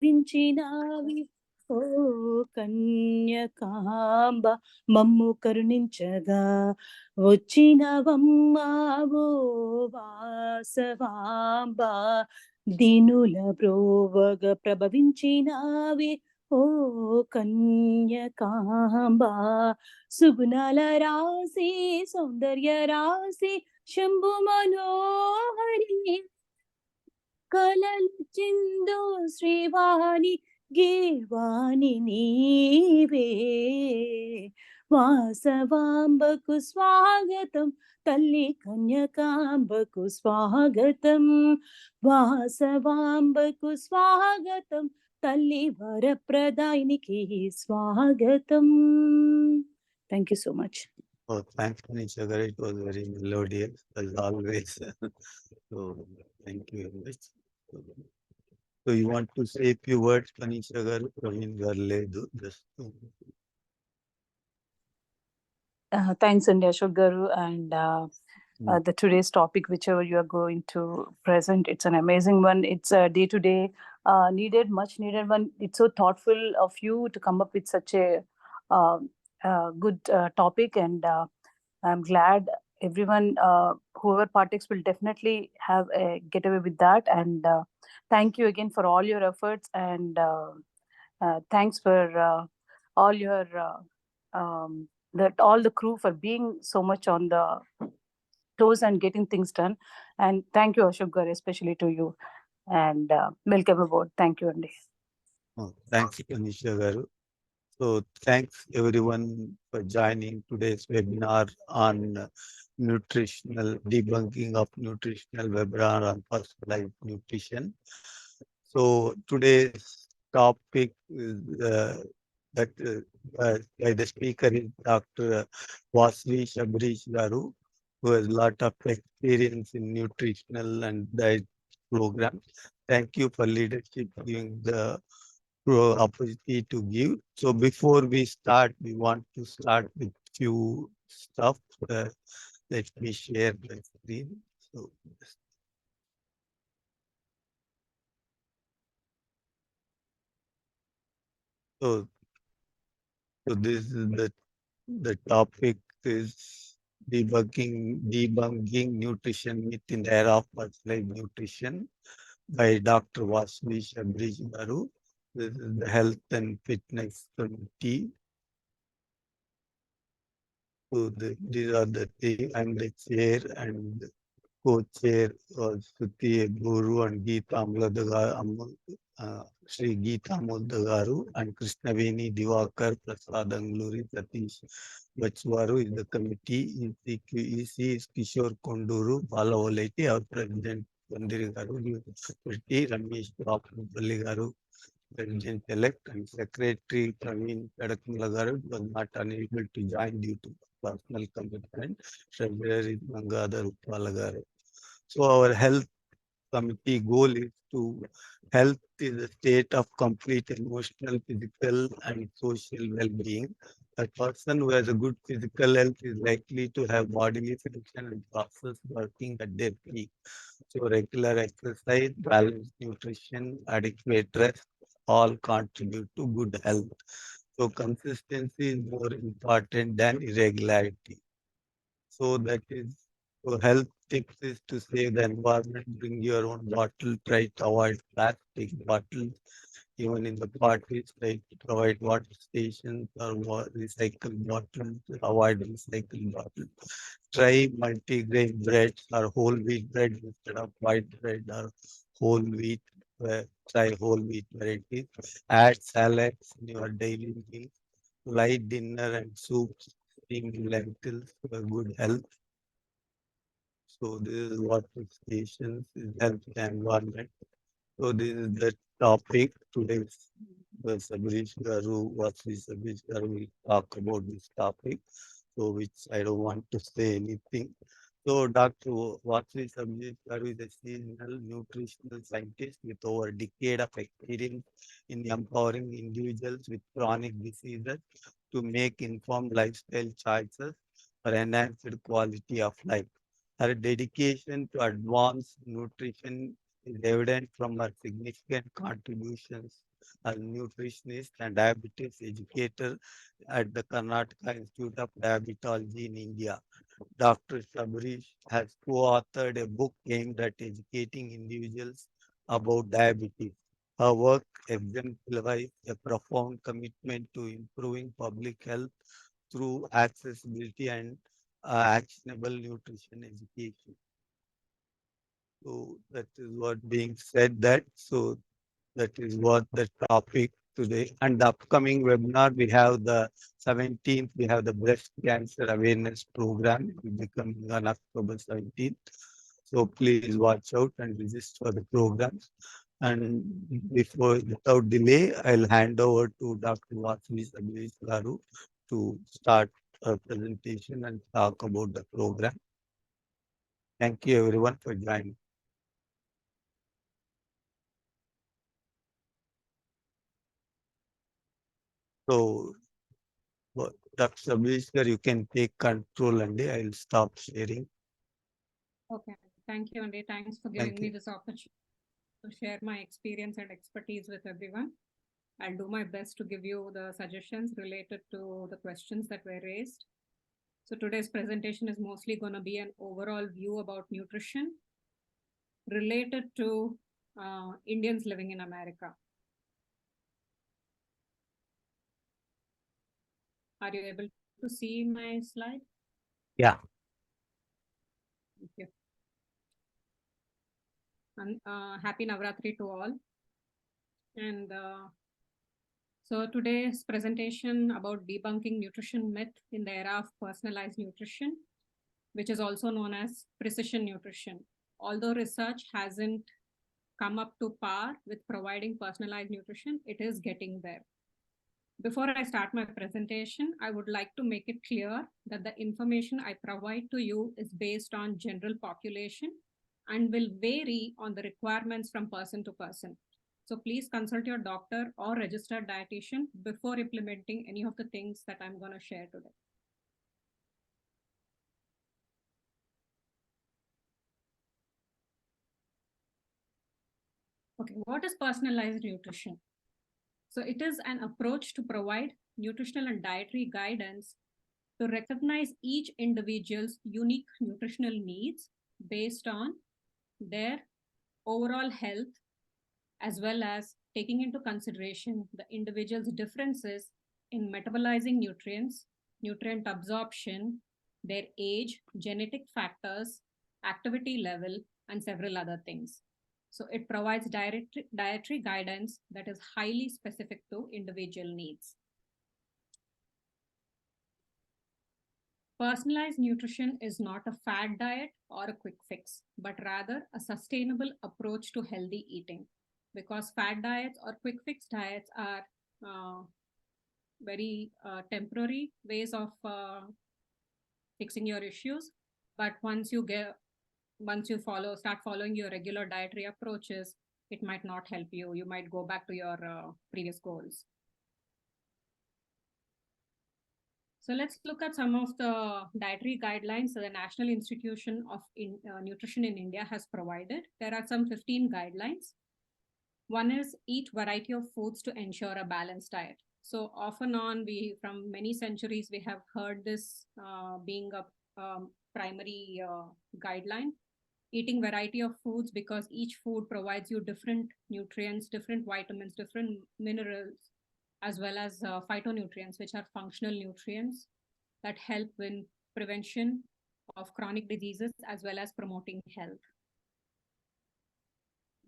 వించినావి ఓ కన్యకాంబ మమ్ము కరుణించగా వచ్చినవమ్మా ఓ వాసవాంబ దీనుల బ్రోవగ ప్రభవించినావి ఓ కన్యకాంబ సుగుణాల రాశి సౌందర్య రాశి శంభు మనోహరి కలలు చిందు శ్రీవాణి గీవాణి నీవే వాసవాంబకు స్వాగతం తల్లి కన్యకాంబకు స్వాగతం వాసవాంబకు స్వాగతం తల్లి వరప్రదాయినికి స్వాగతం. Thank you so much. Oh, thanks, Manisha. It was very melodious as always. So, thank you very much. So, you want to say a few words, Manisha? Praveen Garledu. Just Thanks, India Ashok Garu, and the today's topic, whichever you are going to present, it's an amazing one. It's a day-to-day needed, much needed one. It's so thoughtful of you to come up with such a good topic, and I'm glad everyone, whoever partakes, will definitely have a getaway with that. And thank you again for all your efforts, and thanks for all your all the crew for being so much on the toes and getting things done. And thank you, Ashok Gar, especially to you. And welcome aboard. Thank you, Andy. thanks, Manisha Garu. So, thanks everyone for joining today's webinar on nutritional debunking of nutritional webinar on personalized nutrition. So, today's topic is that by the speaker is Dr. Vasvi Shabrish Garu, who has a lot of experience in nutritional and diet programs. Thank you for leadership, giving the opportunity to give. So before we start, we want to start with few stuff. Let me share the screen. So this is the topic is debunking nutrition myth in the era of personalized nutrition by Dr. Vasvi Shabrish Garu. This is the Health and Fitness Committee. So these are the things. I'm the chair and co-chair of Suti Guru and Geeta Amladagaru, Sri Geeta Amladagaru and Krishnaveni Divakar Prasad Angluri Satish Bachwaru is the committee. EC is Kishore Konduru, Balavoleti, our president, Pandiri Garu, University, Ramesh Prabhupalli Garu, President-elect, and Secretary Praveen Kadakmalagaru was not unable to join due to personal commitment. Treasurer is Gangadhar Uppalagaru. So our health committee goal is to health is a state of complete emotional, physical, and social well-being. A person who has a good physical health is likely to have bodily function and process working at their peak. So regular exercise, balanced nutrition, adequate rest, all contribute to good health. So consistency is more important than irregularity. So that is, so health tips is to save the environment, bring your own bottle, try to avoid plastic bottles, even in the parties, try to provide water stations or recycled bottles, avoid recycled bottles. Try multi-grain breads or whole wheat bread instead of white bread or whole wheat. Try whole wheat varieties. Add salads in your daily meal. Light dinner and soups, steamed lentils for good health. So this is water stations, is health and environment. So this is the topic today. The Sabrish Garu, Vasvi Sabrish Garu will talk about this topic. So which I don't want to say anything. So Dr. Vasvi Sabrish Garu is a seasonal nutritional scientist with over a decade of experience in empowering individuals with chronic diseases to make informed lifestyle choices for enhanced quality of life. Her dedication to advanced nutrition is evident from her significant contributions a nutritionist and diabetes educator at the Karnataka Institute of Diabetology in India. Dr. Sabrish has co-authored a book aimed at educating individuals about diabetes. Her work exemplifies a profound commitment to improving public health through accessibility and actionable nutrition education. So that is what being said that. So that is what the topic today. And the upcoming webinar, we have the 17th, we have the breast cancer awareness program. It will be coming on October 17th. So please watch out and register for the programs. And without delay, I'll hand over to Dr. Vasili Sabis Garu to start a presentation and talk about the program. Thank you everyone for joining. So Dr. Sabishkar, you can take control and I'll stop sharing. Okay, thank you, Andy. Thanks for Thank giving me you. this opportunity to share my experience and expertise with everyone. I'll do my best to give you the suggestions related to the questions that were raised. So today's presentation is mostly going to be an overall view about nutrition related to Indians living in America. Are you able to see my slide? Yeah. Thank you. And happy Navratri to all. And so today's presentation about debunking nutrition myth in the era of personalized nutrition, which is also known as precision nutrition. Although research hasn't come up to par with providing personalized nutrition, it is getting there. Before I start my presentation, I would like to make it clear that the information I provide to you is based on general population and will vary on the requirements from person to person. So please consult your doctor or registered dietitian before implementing any of the things that I'm going to share today. Okay, what is personalized nutrition? So it is an approach to provide nutritional and dietary guidance to recognize each individual's unique nutritional needs based on their overall health, as well as taking into consideration the individual's differences in metabolizing nutrients, nutrient absorption, their age, genetic factors, activity level, and several other things. So it provides dietary guidance that is highly specific to individual needs. Personalized nutrition is not a fad diet or a quick fix, but rather a sustainable approach to healthy eating. Because fad diets or quick fix diets are very temporary ways of fixing your issues. But once you start following your regular dietary approaches, it might not help you. You might go back to your previous goals. So let's look at some of the dietary guidelines that the National Institution of Nutrition in India has provided. There are some 15 guidelines. One is eat variety of foods to ensure a balanced diet. So off and on, from many centuries, we have heard this being a primary guideline. Eating variety of foods because each food provides you different nutrients, different vitamins, different minerals, as well as phytonutrients, which are functional nutrients that help in prevention of chronic diseases as well as promoting health.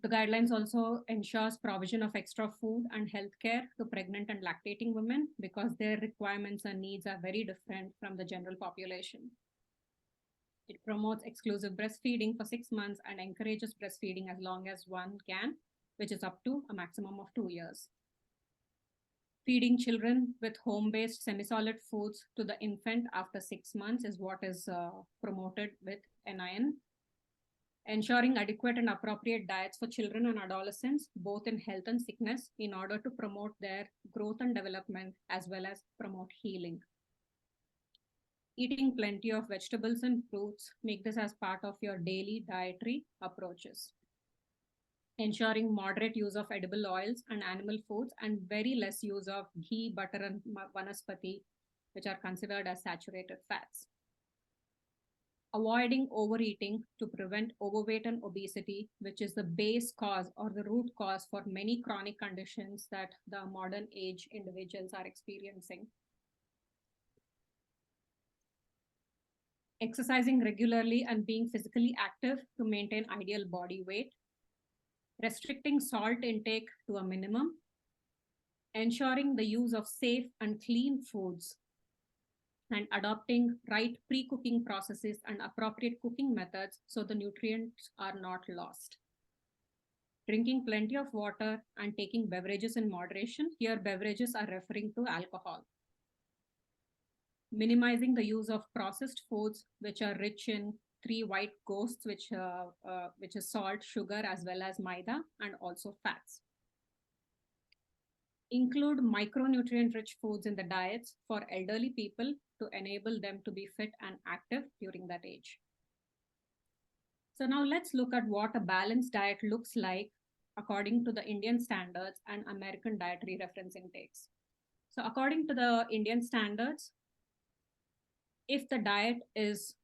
The guidelines also ensures provision of extra food and healthcare to pregnant and lactating women because their requirements and needs are very different from the general population. It promotes exclusive breastfeeding for 6 months and encourages breastfeeding as long as one can, which is up to a maximum of 2 years. Feeding children with home-based semi-solid foods to the infant after 6 months is what is promoted with NIN. Ensuring adequate and appropriate diets for children and adolescents, both in health and sickness, in order to promote their growth and development as well as promote healing. Eating plenty of vegetables and fruits, make this as part of your daily dietary approaches. ensuring moderate use of edible oils and animal foods and very less use of ghee, butter, and vanaspati, which are considered as saturated fats. Avoiding overeating to prevent overweight and obesity, which is the base cause or the root cause for many chronic conditions that the modern age individuals are experiencing. Exercising regularly and being physically active to maintain ideal body weight. Restricting salt intake to a minimum. Ensuring the use of safe and clean foods, and adopting right pre-cooking processes and appropriate cooking methods so the nutrients are not lost. Drinking plenty of water and taking beverages in moderation. Here, beverages are referring to alcohol. Minimizing the use of processed foods, which are rich in three white ghosts, which is salt, sugar, as well as maida, and also fats. Include micronutrient-rich foods in the diets for elderly people to enable them to be fit and active during that age. So now let's look at what a balanced diet looks like according to the Indian standards and American dietary reference intakes. So according to the Indian standards, if the diet is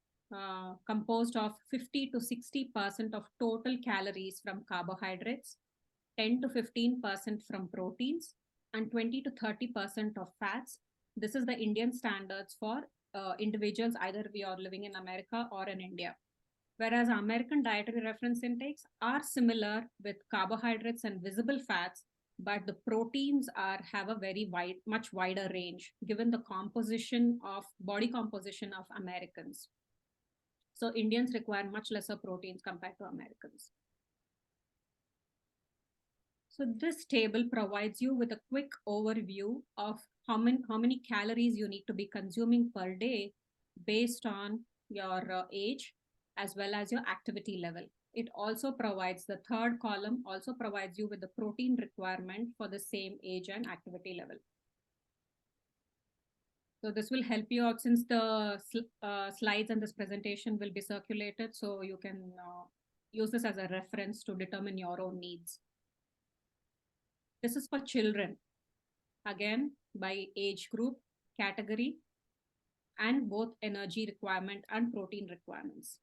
composed of 50 to 60% of total calories from carbohydrates, 10 to 15% from proteins, and 20 to 30% of fats. This is the Indian standards for individuals, either we are living in America or in India. Whereas American dietary reference intakes are similar with carbohydrates and visible fats, but the proteins have a very much wider range given the body composition of Americans. So Indians require much lesser proteins compared to Americans. So this table provides you with a quick overview of how many calories you need to be consuming per day based on your age as well as your activity level. It also provides, the third column also provides you with the protein requirement for the same age and activity level. So this will help you out since the slides and this presentation will be circulated. So you can use this as a reference to determine your own needs. This is for children, again, by age group, category, and both energy requirement and protein requirements.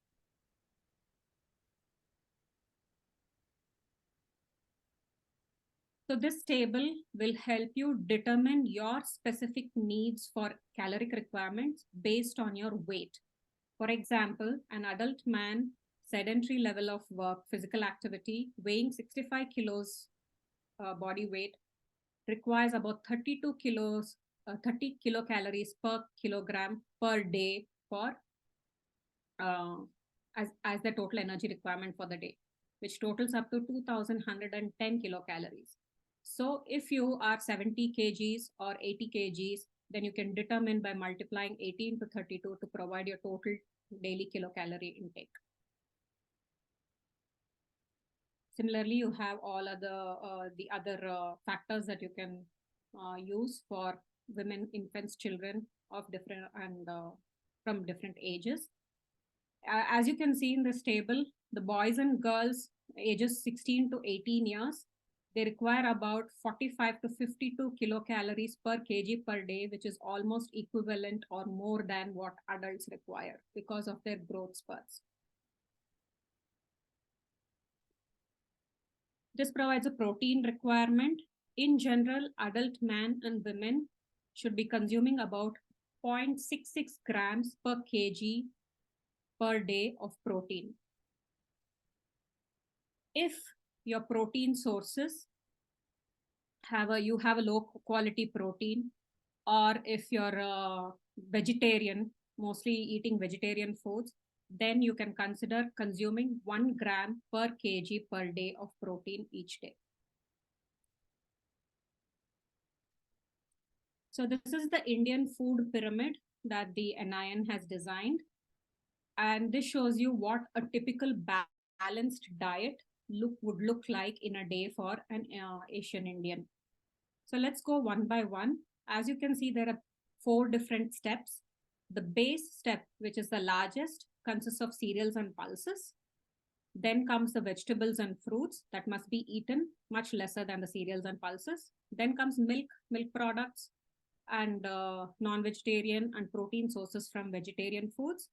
So this table will help you determine your specific needs for caloric requirements based on your weight. For example, an adult man, sedentary level of work, physical activity, weighing 65 kilos body weight, requires about 30 kilocalories per kilogram per day for as the total energy requirement for the day, which totals up to 2,110 kilocalories. So if you are 70 kgs or 80 kgs, then you can determine by multiplying 18 to 32 to provide your total daily kilocalorie intake. Similarly, you have all the other factors that you can use for women, infants, children of different and from different ages. As you can see in this table, the boys and girls ages 16 to 18 years, they require about 45 to 52 kilocalories per kg per day, which is almost equivalent or more than what adults require because of their growth spurts. This provides a protein requirement. In general, adult men and women should be consuming about 0.66 grams per kg per day of protein. If your protein sources you have a low quality protein, or if you're a vegetarian, mostly eating vegetarian foods, then you can consider consuming 1 gram per kg per day of protein each day. So this is the Indian food pyramid that the NIN has designed. And this shows you what a typical balanced diet would look like in a day for an Asian Indian. So let's go one by one. As you can see, there are 4 different steps. The base step, which is the largest, consists of cereals and pulses. Then comes the vegetables and fruits that must be eaten, much lesser than the cereals and pulses. Then comes milk, milk products, and non-vegetarian and protein sources from vegetarian foods,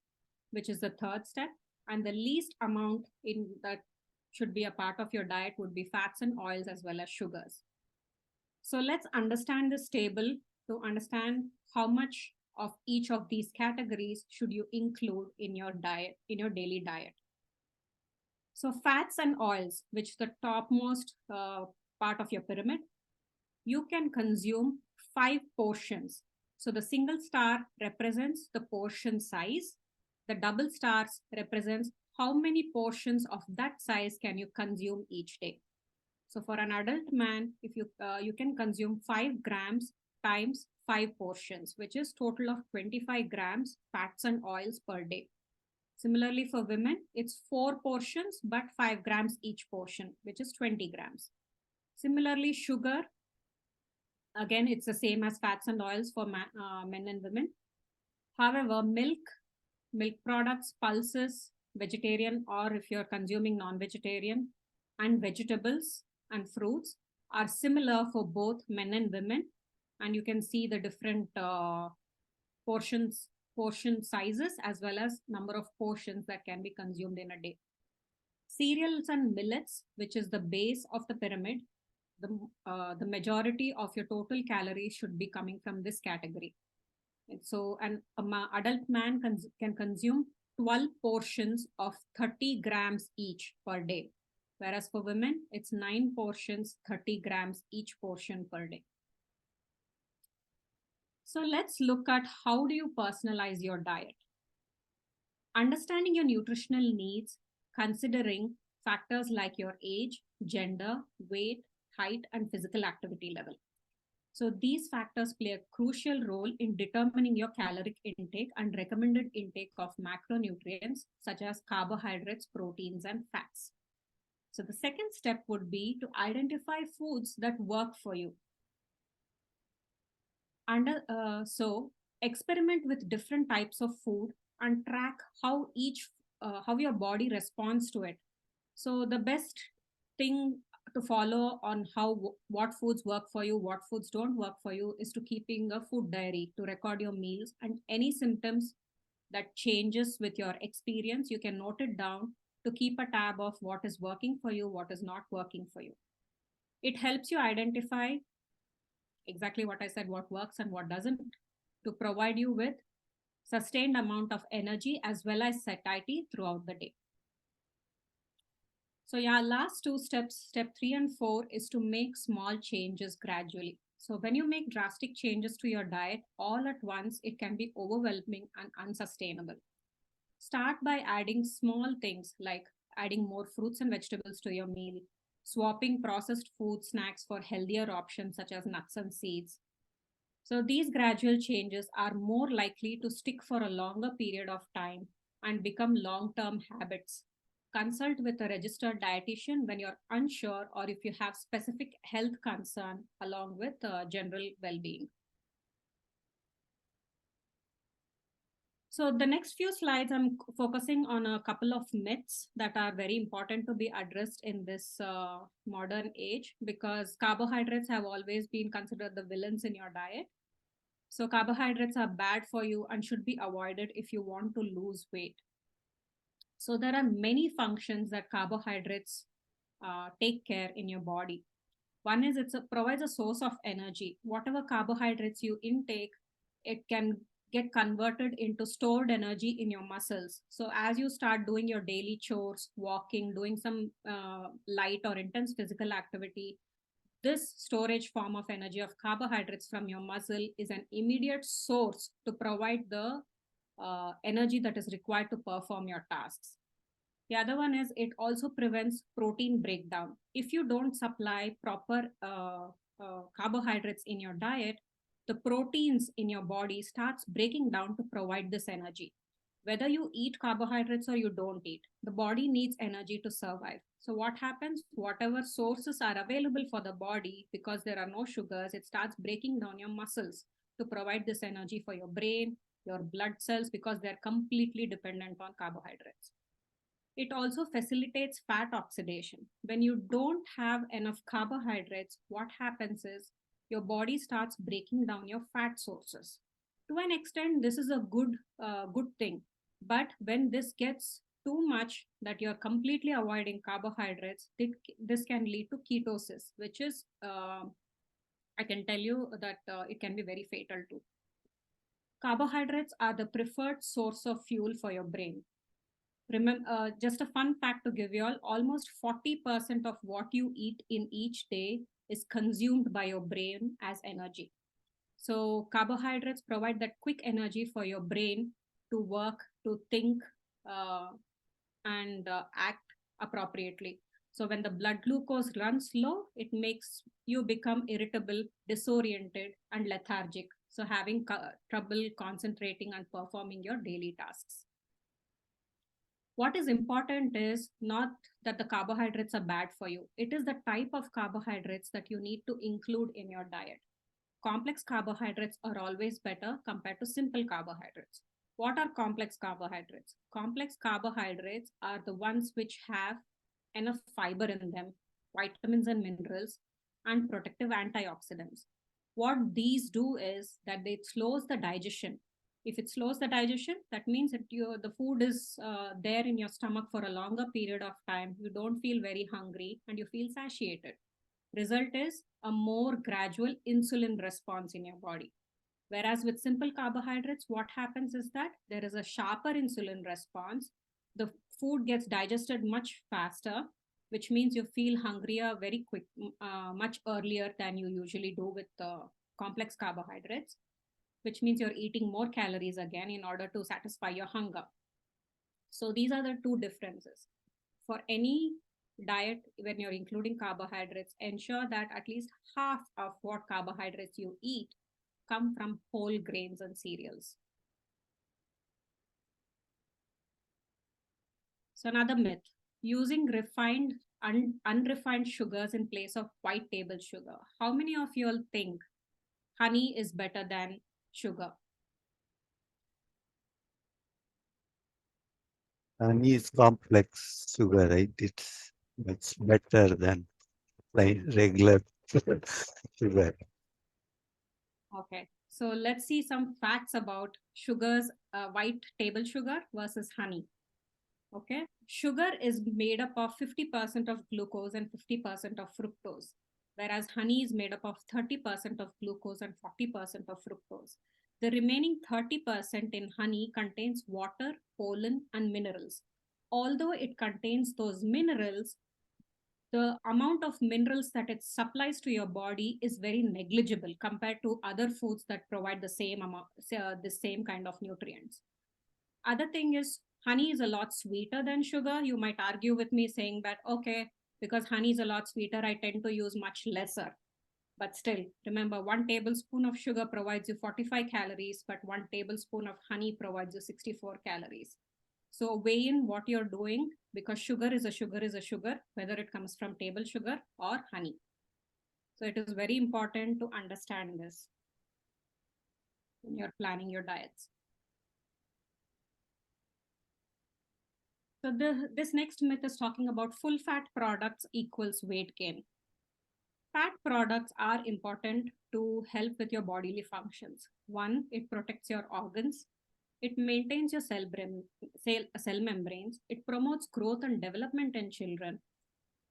which is the third step. And the least amount in that should be a part of your diet would be fats and oils as well as sugars. So let's understand this table to understand how much of each of these categories should you include in your diet, in your daily diet. So fats and oils, which is the topmost part of your pyramid, you can consume 5 portions. So the single star represents the portion size. The double stars represents how many portions of that size can you consume each day. So for an adult man, if you can consume 5 grams times 5 portions, which is total of 25 grams fats and oils per day. Similarly, for women, it's 4 portions, but 5 grams each portion, which is 20 grams. Similarly, sugar, again, it's the same as fats and oils for men and women. However, milk products, pulses, vegetarian, or if you're consuming non-vegetarian, and vegetables and fruits are similar for both men and women. And you can see the different portion sizes as well as number of portions that can be consumed in a day. Cereals and millets, which is the base of the pyramid, the majority of your total calories should be coming from this category. And so an adult man can consume 12 portions of 30 grams each per day, whereas for women it's 9 portions, 30 grams each portion per day. So let's look at how do you personalize your diet. Understanding your nutritional needs, considering factors like your age, gender, weight, height, and physical activity level. So these factors play a crucial role in determining your caloric intake and recommended intake of macronutrients such as carbohydrates, proteins, and fats. So the second step would be to identify foods that work for you. So experiment with different types of food and track how your body responds to it. So the best thing to follow on what foods work for you, what foods don't work for you, is to keeping a food diary to record your meals, and any symptoms that changes with your experience, you can note it down to keep a tab of what is working for you, what is not working for you. It helps you identify exactly what I said, what works and what doesn't, to provide you with sustained amount of energy as well as satiety throughout the day. So yeah, last 2 steps, step 3 and 4, is to make small changes gradually. So when you make drastic changes to your diet all at once, it can be overwhelming and unsustainable. Start by adding small things like adding more fruits and vegetables to your meal, swapping processed food snacks for healthier options such as nuts and seeds. So these gradual changes are more likely to stick for a longer period of time and become long-term habits. Consult with a registered dietitian when you're unsure or if you have specific health concern along with general well-being. So the next few slides, I'm focusing on a couple of myths that are very important to be addressed in this modern age, because carbohydrates have always been considered the villains in your diet. So carbohydrates are bad for you and should be avoided if you want to lose weight. So there are many functions that carbohydrates take care in your body. One is it provides a source of energy. Whatever carbohydrates you intake, it can get converted into stored energy in your muscles. So as you start doing your daily chores, walking, doing some light or intense physical activity, this storage form of energy of carbohydrates from your muscle is an immediate source to provide the energy that is required to perform your tasks. The other one is it also prevents protein breakdown. If you don't supply proper carbohydrates in your diet, the proteins in your body starts breaking down to provide this energy. Whether you eat carbohydrates or you don't eat, the body needs energy to survive. So what happens? Whatever sources are available for the body, because there are no sugars, it starts breaking down your muscles to provide this energy for your brain, your blood cells, because they're completely dependent on carbohydrates. It also facilitates fat oxidation. When you don't have enough carbohydrates, what happens is your body starts breaking down your fat sources. To an extent, this is a good thing. But when this gets too much that you're completely avoiding carbohydrates, this can lead to ketosis, which is, I can tell you that it can be very fatal too. Carbohydrates are the preferred source of fuel for your brain. Remember, just a fun fact to give you all, almost 40% of what you eat in each day is consumed by your brain as energy. So carbohydrates provide that quick energy for your brain to work, to think, uh, and act appropriately. So when the blood glucose runs low, it makes you become irritable, disoriented, and lethargic. So having trouble concentrating and performing your daily tasks. What is important is not that the carbohydrates are bad for you. It is the type of carbohydrates that you need to include in your diet. Complex carbohydrates are always better compared to simple carbohydrates. What are complex carbohydrates? Complex carbohydrates are the ones which have enough fiber in them, vitamins and minerals, and protective antioxidants. What these do is that they slows the digestion. If it slows the digestion, that means that the food is there in your stomach for a longer period of time. You don't feel very hungry and you feel satiated. Result is a more gradual insulin response in your body. Whereas with simple carbohydrates, what happens is that there is a sharper insulin response. The food gets digested much faster, which means you feel hungrier very quick, much earlier than you usually do with complex carbohydrates, which means you're eating more calories again in order to satisfy your hunger. So these are the two differences. For any diet, when you're including carbohydrates, ensure that at least half of what carbohydrates you eat come from whole grains and cereals. So another myth, using refined unrefined sugars in place of white table sugar. How many of you all think honey is better than sugar? Honey is complex sugar, right? It's much better than regular sugar. Okay, so let's see some facts about sugars, white table sugar versus honey. Okay, sugar is made up of 50% of glucose and 50% of fructose, whereas honey is made up of 30% of glucose and 40% of fructose. The remaining 30% in honey contains water, pollen, and minerals. Although it contains those minerals, the amount of minerals that it supplies to your body is very negligible compared to other foods that provide the same amount, the same kind of nutrients. Other thing is honey is a lot sweeter than sugar. You might argue with me saying that, okay, because honey is a lot sweeter, I tend to use much lesser. But still, remember, 1 tablespoon of sugar provides you 45 calories, but 1 tablespoon of honey provides you 64 calories. So weigh in what you're doing, because sugar is a sugar is a sugar, whether it comes from table sugar or honey. So it is very important to understand this when you're planning your diets. So this next myth is talking about full fat products equals weight gain. Fat products are important to help with your bodily functions. One, it protects your organs. It maintains your cell membranes. It promotes growth and development in children.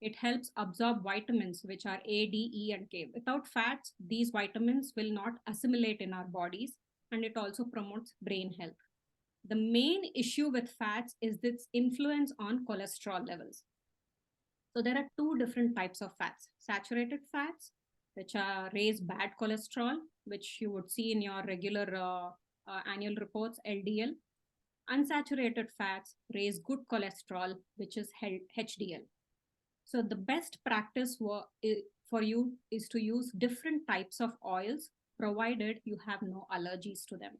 It helps absorb vitamins, which are A, D, E, and K. Without fats, these vitamins will not assimilate in our bodies, and it also promotes brain health. The main issue with fats is its influence on cholesterol levels. So there are two different types of fats: saturated fats, which are raise bad cholesterol, which you would see in your regular annual reports, LDL. Unsaturated fats raise good cholesterol, which is HDL. So the best practice for you is to use different types of oils, provided you have no allergies to them.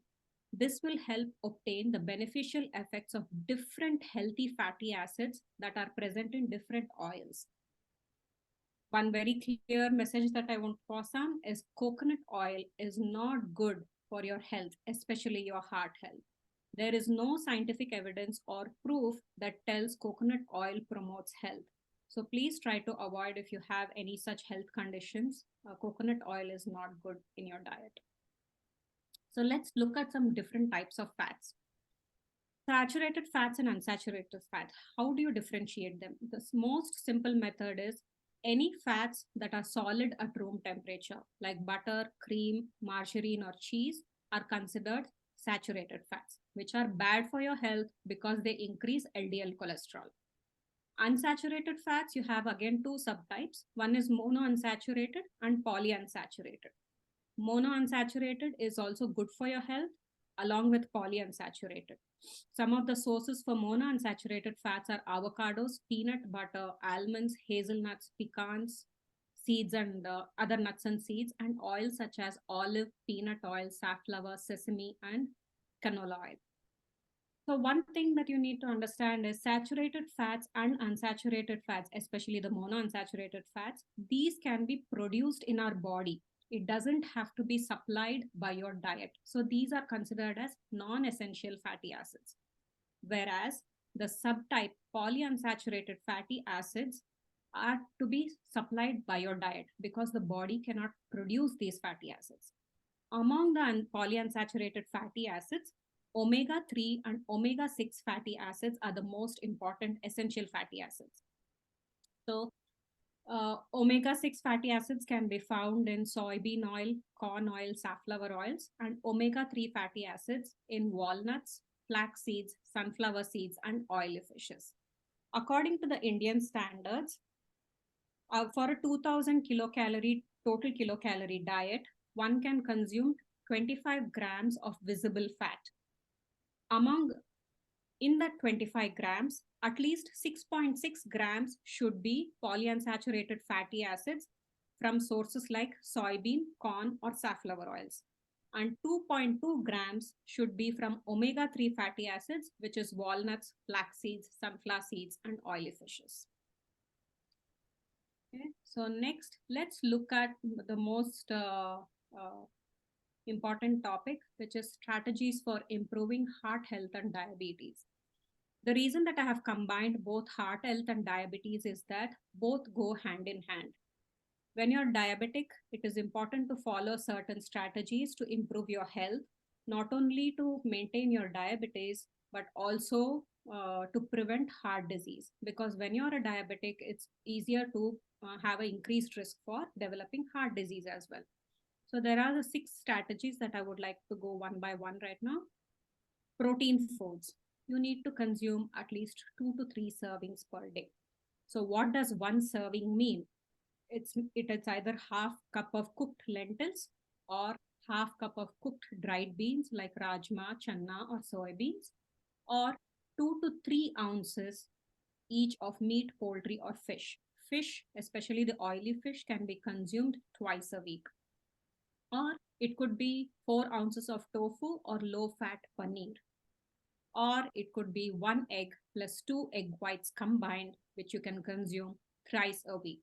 This will help obtain the beneficial effects of different healthy fatty acids that are present in different oils. One very clear message that I want to pass on is coconut oil is not good for your health, especially your heart health. There is no scientific evidence or proof that tells coconut oil promotes health. So please try to avoid if you have any such health conditions. Coconut oil is not good in your diet. So let's look at some different types of fats. Saturated fats and unsaturated fat. How do you differentiate them? The most simple method is any fats that are solid at room temperature, like butter, cream, margarine, or cheese, are considered saturated fats, which are bad for your health because they increase LDL cholesterol. Unsaturated fats, you have again two subtypes. One is monounsaturated and polyunsaturated. Monounsaturated is also good for your health, along with polyunsaturated. Some of the sources for monounsaturated fats are avocados, peanut butter, almonds, hazelnuts, pecans, seeds, and other nuts and seeds, and oils such as olive, peanut oil, safflower, sesame, and canola oil. So, one thing that you need to understand is saturated fats and unsaturated fats, especially the monounsaturated fats, these can be produced in our body. It doesn't have to be supplied by your diet. So, these are considered as non essential fatty acids. Whereas the subtype polyunsaturated fatty acids are to be supplied by your diet because the body cannot produce these fatty acids. Among the polyunsaturated fatty acids, omega 3 and omega 6 fatty acids are the most important essential fatty acids. So, omega 6 fatty acids can be found in soybean oil, corn oil, safflower oils, and omega 3 fatty acids in walnuts, flax seeds, sunflower seeds, and oily fishes. According to the Indian standards, for a 2000 kilocalorie total kilocalorie diet, one can consume 25 grams of visible fat. Among in that 25 grams, at least 6.6 grams should be polyunsaturated fatty acids from sources like soybean, corn, or safflower oils. And 2.2 grams should be from omega 3 fatty acids, which is walnuts, flax seeds, sunflower seeds, and oily fishes. Okay, so next, let's look at the most important topic, which is strategies for improving heart health and diabetes. The reason that I have combined both heart health and diabetes is that both go hand in hand. When you're diabetic, it is important to follow certain strategies to improve your health, not only to maintain your diabetes, but also to prevent heart disease. Because when you're a diabetic, it's easier to have an increased risk for developing heart disease as well. So there are the 6 strategies that I would like to go one by one right now. Protein foods. You need to consume at least 2 to 3 servings per day. So what does one serving mean? It is either half cup of cooked lentils or half cup of cooked dried beans like rajma, channa, or soybeans, or 2 to 3 ounces each of meat, poultry, or fish. Fish, especially the oily fish, can be consumed twice a week. Or it could be 4 ounces of tofu or low fat paneer. Or it could be 1 egg plus 2 egg whites combined, which you can consume thrice a week.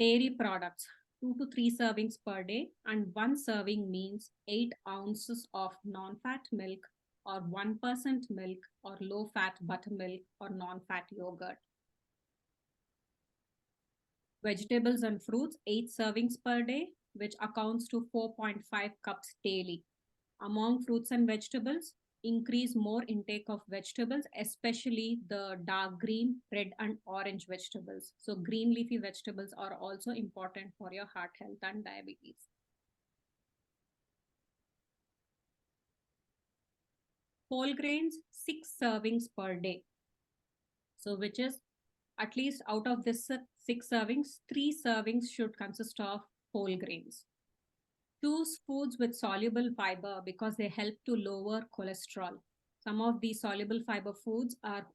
Dairy products, 2 to 3 servings per day, and 1 serving means 8 ounces of non-fat milk or 1% milk or low-fat buttermilk or non-fat yogurt. Vegetables and fruits, 8 servings per day, which accounts to 4.5 cups daily. Among fruits and vegetables, increase more intake of vegetables, especially the dark green, red, and orange vegetables. So green leafy vegetables are also important for your heart health and diabetes. Whole grains, 6 servings per day. So which is at least out of this 6 servings, 3 servings should consist of whole grains. Choose foods with soluble fiber because they help to lower cholesterol. Some of these soluble fiber foods are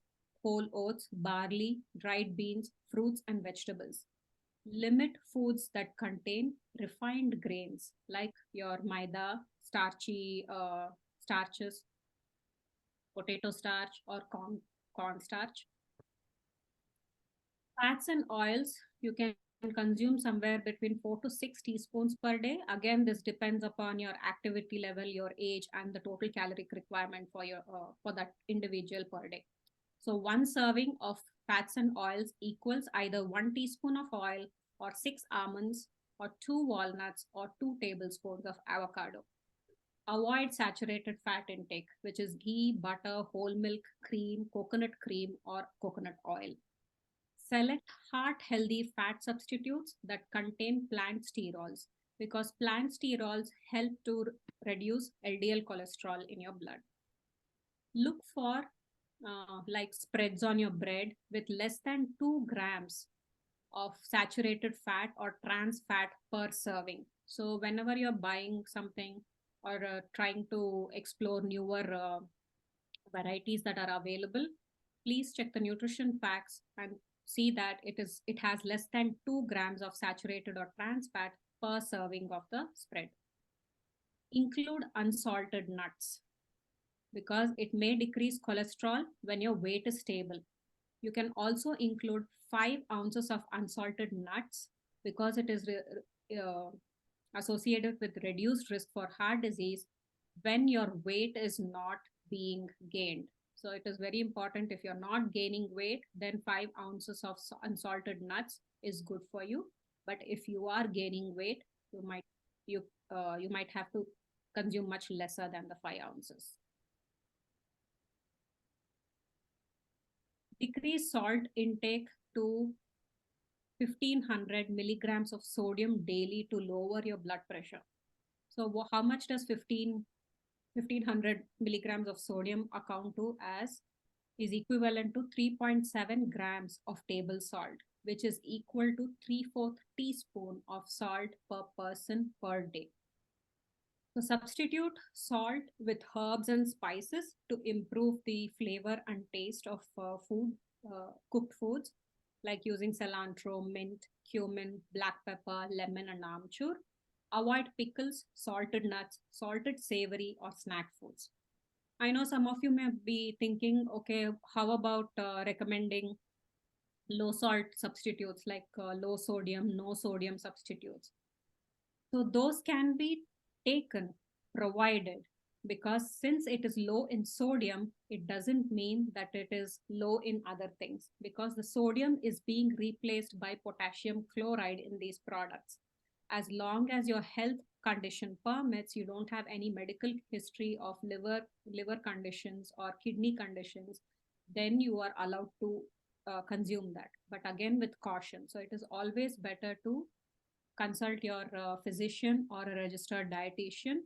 whole oats, barley, dried beans, fruits, and vegetables. Limit foods that contain refined grains like your maida, starchy starches, potato starch, or corn starch. Fats and oils, you can can consume somewhere between 4 to 6 teaspoons per day. Again, this depends upon your activity level, your age, and the total caloric requirement for that individual per day. So one serving of fats and oils equals either 1 teaspoon of oil or 6 almonds or 2 walnuts or 2 tablespoons of avocado. Avoid saturated fat intake, which is ghee, butter, whole milk, cream, or coconut oil. Select heart healthy fat substitutes that contain plant sterols because plant sterols help to reduce LDL cholesterol in your blood. Look for like spreads on your bread with less than 2 grams of saturated fat or trans fat per serving. So, whenever you're buying something or trying to explore newer varieties that are available, please check the nutrition facts and see that it has less than 2 grams of saturated or trans fat per serving of the spread. Include unsalted nuts because it may decrease cholesterol when your weight is stable. You can also include 5 ounces of unsalted nuts because it is associated with reduced risk for heart disease when your weight is not being gained. So it is very important if you're not gaining weight, then 5 ounces of unsalted nuts is good for you. But if you are gaining weight, you you might have to consume much lesser than the 5 ounces. Decrease salt intake to 1500 milligrams of sodium daily to lower your blood pressure. So how much does 1500 milligrams of sodium account to as is equivalent to 3.7 grams of table salt, which is equal to 3/4 teaspoon of salt per person per day. So substitute salt with herbs and spices to improve the flavor and taste of cooked foods, like using cilantro, mint, cumin, black pepper, lemon, and amchur. Avoid pickles, salted nuts, salted savory, or snack foods. I know some of you may be thinking, okay, how about recommending low salt substitutes like low sodium, no sodium substitutes? So those can be taken, provided, because since it is low in sodium, it doesn't mean that it is low in other things because the sodium is being replaced by potassium chloride in these products. As long as your health condition permits, you don't have any medical history of liver conditions or kidney conditions, then you are allowed to consume that. But again, with caution. So it is always better to consult your physician or a registered dietitian,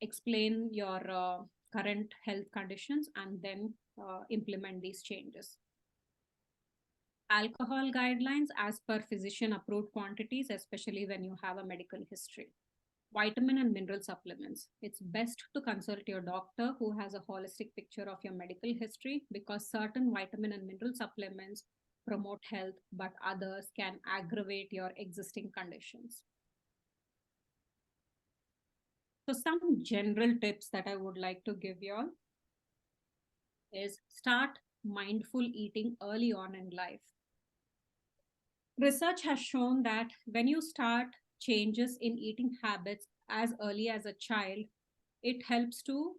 explain your current health conditions, and then implement these changes. Alcohol guidelines as per physician approved quantities, especially when you have a medical history. Vitamin and mineral supplements. It's best to consult your doctor who has a holistic picture of your medical history because certain vitamin and mineral supplements promote health, but others can aggravate your existing conditions. So some general tips that I would like to give you all is start mindful eating early on in life. Research has shown that when you start changes in eating habits as early as a child, it helps to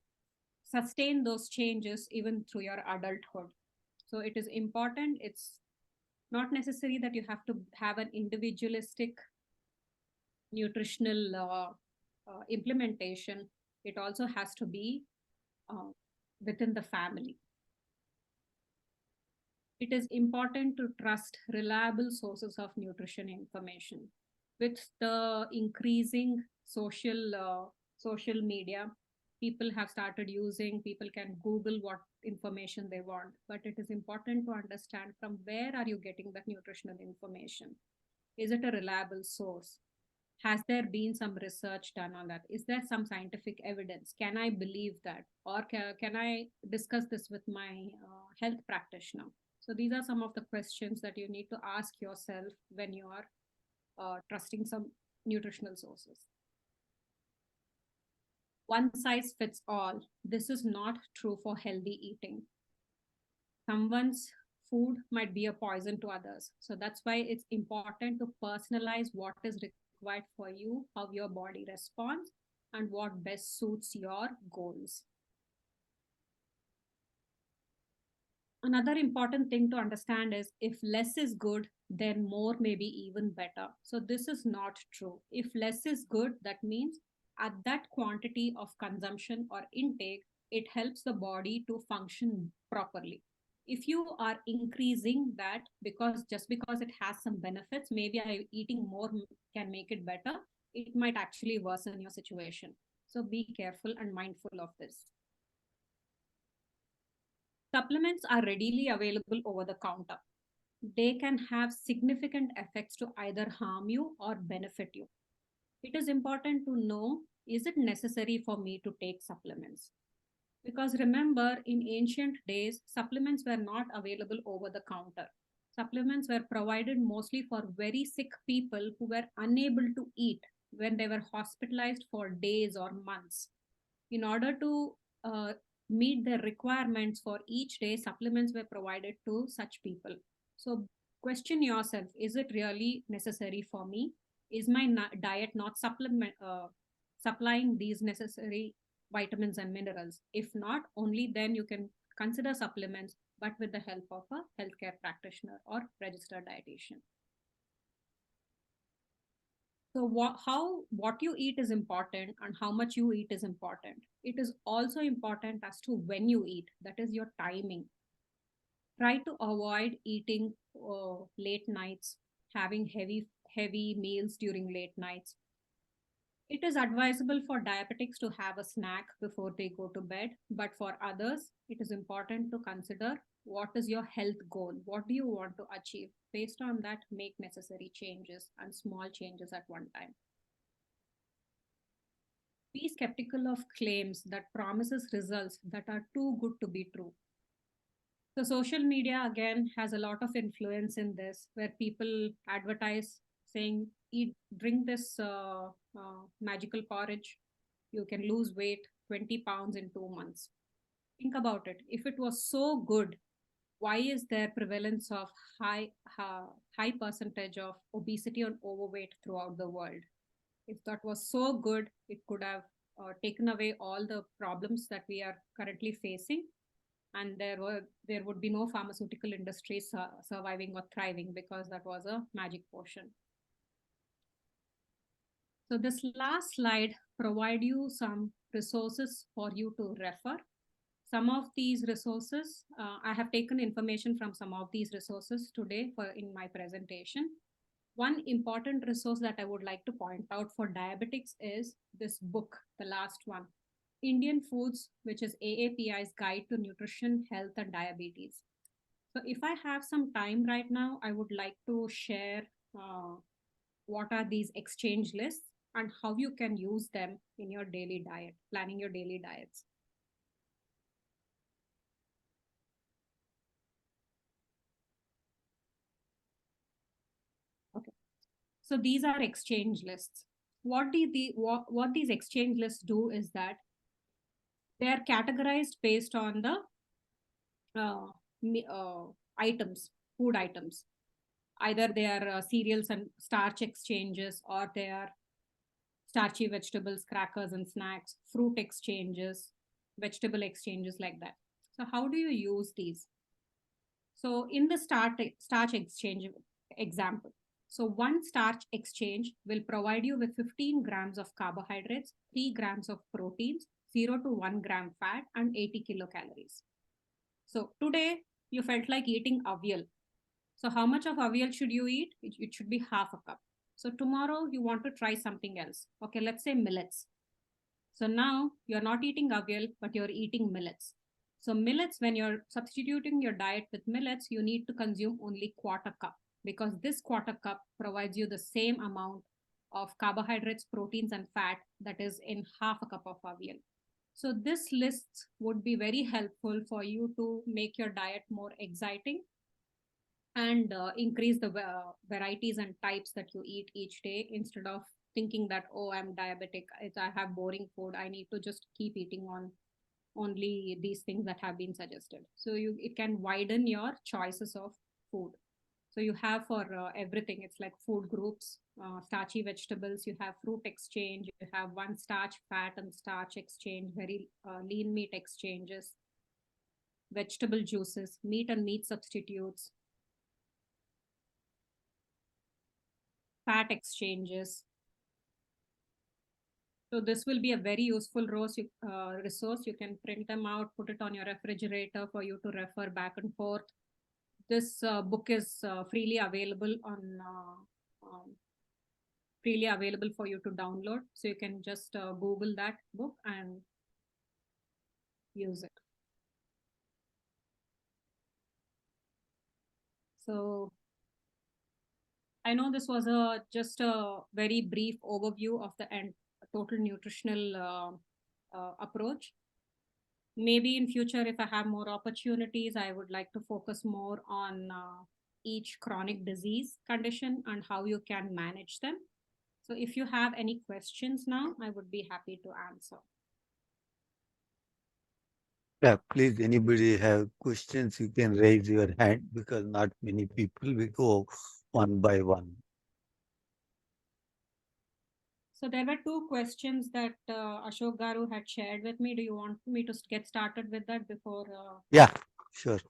sustain those changes even through your adulthood. So it is important. It's not necessary that you have to have an individualistic nutritional implementation. It also has to be uh, within the family. It is important to trust reliable sources of nutrition information. With the increasing social media, people can Google what information they want, but it is important to understand from where are you getting that nutritional information. Is it a reliable source? Has there been some research done on that? Is there some scientific evidence? Can I believe that? Or can I discuss this with my health practitioner? So these are some of the questions that you need to ask yourself when you are trusting some nutritional sources. One size fits all. This is not true for healthy eating. Someone's food might be a poison to others. So that's why it's important to personalize what is required for you, how your body responds, and what best suits your goals. Another important thing to understand is if less is good, then more may be even better. So this is not true. If less is good, that means at that quantity of consumption or intake, it helps the body to function properly. If you are increasing that because just because it has some benefits, maybe eating more can make it better, it might actually worsen your situation. So be careful and mindful of this. Supplements are readily available over the counter. They can have significant effects to either harm you or benefit you. It is important to know, is it necessary for me to take supplements? Because remember, in ancient days, supplements were not available over the counter. Supplements were provided mostly for very sick people who were unable to eat when they were hospitalized for days or months. In order to meet their requirements for each day, supplements were provided to such people. So question yourself, is it really necessary for me? Is my diet not supplying these necessary vitamins and minerals? If not, only then you can consider supplements, but with the help of a healthcare practitioner or registered dietitian. So what you eat is important, and how much you eat is important. It is also important as to when you eat, that is your timing. Try to avoid eating late nights, having heavy meals during late nights. It is advisable for diabetics to have a snack before they go to bed, but for others, it is important to consider what is your health goal? What do you want to achieve? Based on that, make necessary changes and small changes at one time. Be skeptical of claims that promises results that are too good to be true. So social media again has a lot of influence in this, where people advertise saying, "Eat, drink this magical porridge. You can lose weight 20 pounds in 2 months." Think about it. If it was so good, why is there prevalence of high percentage of obesity and overweight throughout the world? If that was so good, it could have taken away all the problems that we are currently facing, and there would be no pharmaceutical industry surviving or thriving, because that was a magic potion. So this last slide provide you some resources for you to refer. Some of these resources, I have taken information from some of these resources today in my presentation. One important resource that I would like to point out for diabetics is this book, the last one, Indian Foods, which is AAPI's Guide to Nutrition, Health and Diabetes. So if I have some time right now, I would like to share what are these exchange lists and how you can use them in your daily diet, planning your daily diets. Okay. So these are exchange lists. What these exchange lists do is that they are categorized based on the uh, items, food items. Either they are cereals and starch exchanges, or they are starchy vegetables, crackers and snacks, fruit exchanges, vegetable exchanges, like that. So how do you use these? So in the starch exchange example, so one starch exchange will provide you with 15 grams of carbohydrates, 3 grams of proteins, 0 to 1 gram fat, and 80 kilocalories. So today you felt like eating avial. So how much of avial should you eat? It should be half a cup. So tomorrow you want to try something else. Okay, let's say millets. So now you're not eating avial, but you're eating millets. So millets, when you're substituting your diet with millets, you need to consume only quarter cup, because this quarter cup provides you the same amount of carbohydrates, proteins, and fat that is in half a cup of avial. So this list would be very helpful for you to make your diet more exciting and increase the varieties and types that you eat each day, instead of thinking that, oh, I'm diabetic, I have boring food, I need to just keep eating on only these things that have been suggested. So it can widen your choices of food. So you have for everything, it's like food groups, starchy vegetables, you have fruit exchange, you have one starch, fat and starch exchange, very lean meat exchanges, vegetable juices, meat and meat substitutes, fat exchanges. So this will be a very useful resource. You can print them out, put it on your refrigerator for you to refer back and forth. This book is freely available for you to download. So you can just Google that book and use it. So I know this was just a very brief overview of the total nutritional approach. Maybe in future, if I have more opportunities, I would like to focus more on each chronic disease condition and how you can manage them. So if you have any questions now, I would be happy to answer. Yeah, please, anybody have questions, you can raise your hand because not many people, we go one by one. So there were two questions that Ashok Garu had shared with me. Do you want me to get started with that before? Yeah, sure.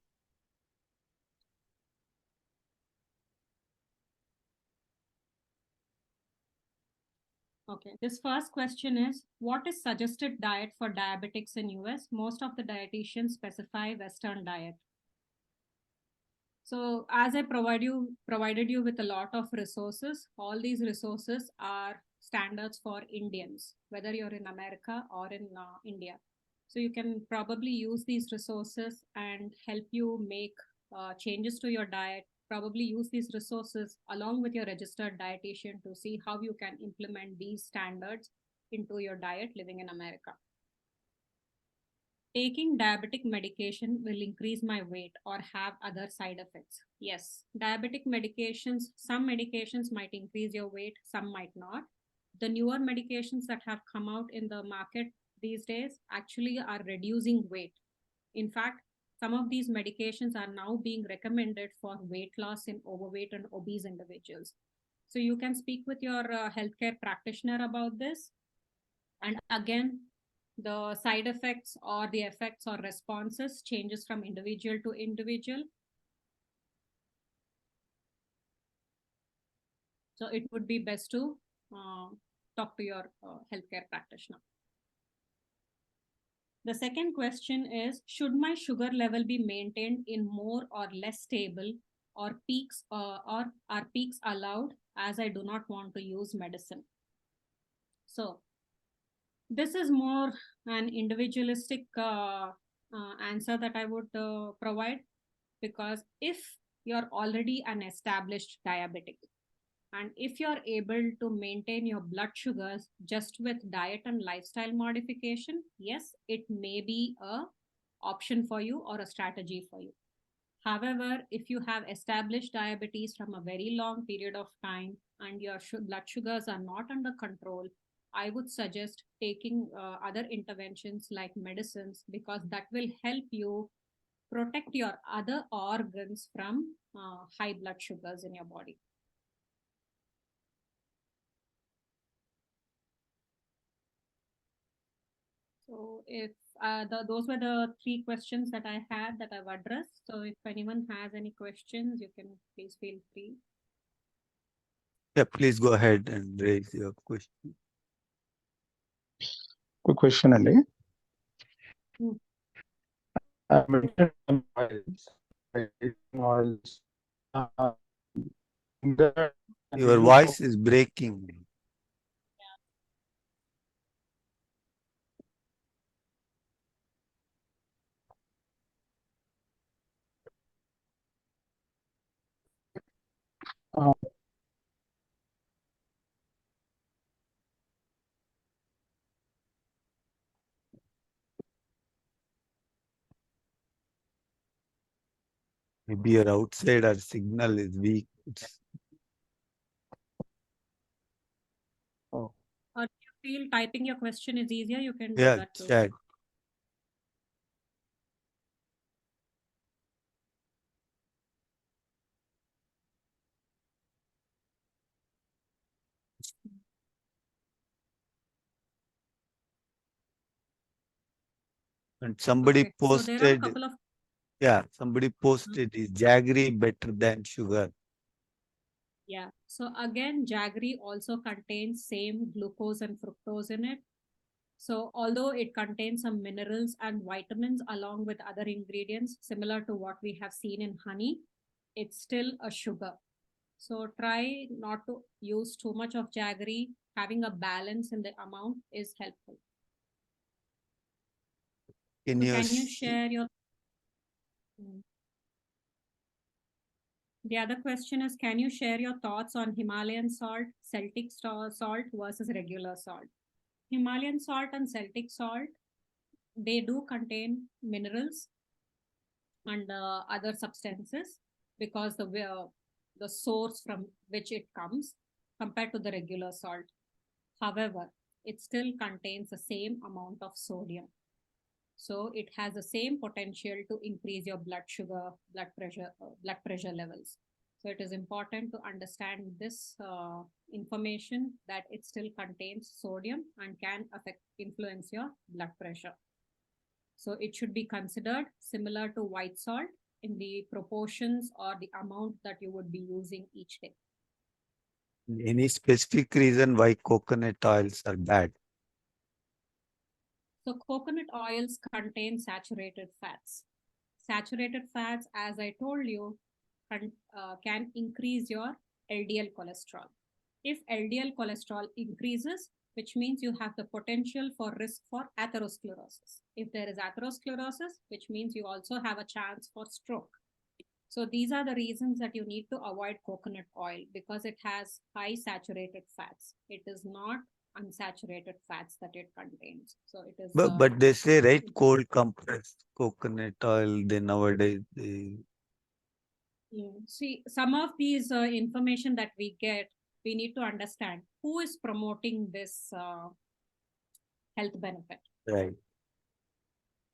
Okay, this first question is, what is suggested diet for diabetics in US? Most of the dietitians specify Western diet. So as I provided you with a lot of resources, all these resources are standards for Indians, whether you're in America or in India. So you can probably use these resources and help you make changes to your diet. Probably use these resources along with your registered dietitian to see how you can implement these standards into your diet living in America. Taking diabetic medication will increase my weight or have other side effects. Yes, diabetic medications, some medications might increase your weight, some might not. The newer medications that have come out in the market these days actually are reducing weight. In fact, some of these medications are now being recommended for weight loss in overweight and obese individuals. So you can speak with your healthcare practitioner about this. And again, the side effects or the effects or responses changes from individual to individual. So it would be best to talk to your healthcare practitioner. The second question is, should my sugar level be maintained in more or less stable, or are peaks allowed, as I do not want to use medicine? So this is more an individualistic answer that I would provide, because if you're already an established diabetic and if you're able to maintain your blood sugars just with diet and lifestyle modification, yes, it may be a option for you or a strategy for you. However, if you have established diabetes from a very long period of time and your blood sugars are not under control, I would suggest taking other interventions like medicines, because that will help you protect your other organs from high blood sugars in your body. So if those were the three questions that I had that I've addressed. So if anyone has any questions, you can please feel free. Yeah, please go ahead and raise your question. Quick question, Ali. Hmm. I mentioned some oils, like eating oils. That Your voice is breaking. uh, Maybe your outside or signal is weak. oh, Or if you feel typing your question is easier, you can do Yeah, that too. chat. And somebody Okay, so there are a posted, couple of somebody posted, is jaggery better than sugar? yeah. So again, jaggery also contains same glucose and fructose in it. So although it contains some minerals and vitamins along with other ingredients similar to what we have seen in honey, it's still a sugar. So try not to use too much of jaggery. Having a balance in the amount is helpful. Can So you can you share your mm. The other question is, can you share your thoughts on Himalayan salt, Celtic salt versus regular salt? Himalayan salt and Celtic salt, they do contain minerals and other substances because the source from which it comes compared to the regular salt. However, it still contains the same amount of sodium. So it has the same potential to increase your blood sugar, blood pressure levels. So it is important to understand this information that it still contains sodium and can influence your blood pressure. So it should be considered similar to white salt in the proportions or the amount that you would be using each day. any specific reason why coconut oils are bad? So coconut oils contain saturated fats. Saturated fats, as I told you, can increase your LDL cholesterol. If LDL cholesterol increases, which means you have the potential for risk for atherosclerosis. If there is atherosclerosis, which means you also have a chance for stroke. So these are the reasons that you need to avoid coconut oil because it has high saturated fats. It is not unsaturated fats that it contains. So it is. But they say, right, cold compressed coconut oil, they nowadays, they, See, some of these information that we get, we need to understand who is promoting this health benefit, right.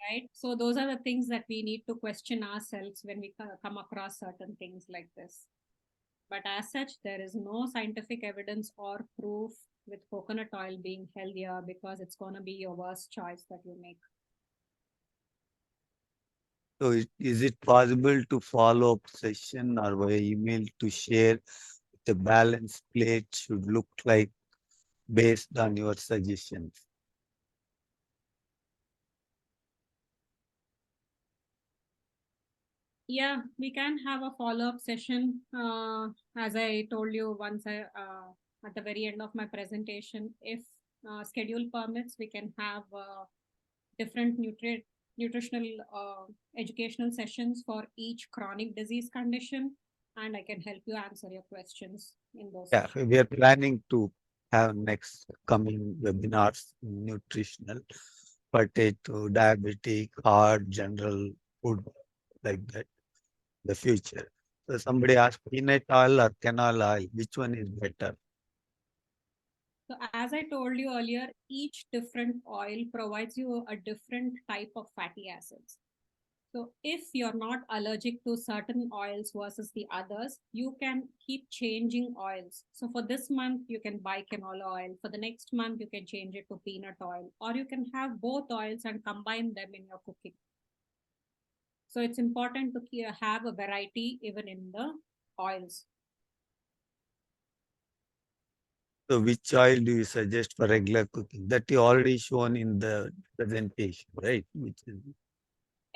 right? So those are the things that we need to question ourselves when we come across certain things like this. But as such, there is no scientific evidence or proof with coconut oil being healthier because it's going to be your worst choice that you make. So is it possible to follow up session or via email to share the balance plate should look like based on your suggestions? Yeah, we can have a follow-up session. As I told you once at the very end of my presentation, if schedule permits, we can have different nutritional educational sessions for each chronic disease condition, and I can help you answer your questions in those Yeah, sessions. we are planning to have next coming webinars nutritional, potato, diabetic, heart, general food like that, the future. So somebody asked peanut oil or canola oil, which one is better? So as I told you earlier, each different oil provides you a different type of fatty acids. So if you're not allergic to certain oils versus the others, you can keep changing oils. So for this month, you can buy canola oil. For the next month, you can change it to peanut oil, or you can have both oils and combine them in your cooking. So it's important to have a variety even in the oils. So which oil do you suggest for regular cooking? That you already shown in the presentation, right? Which is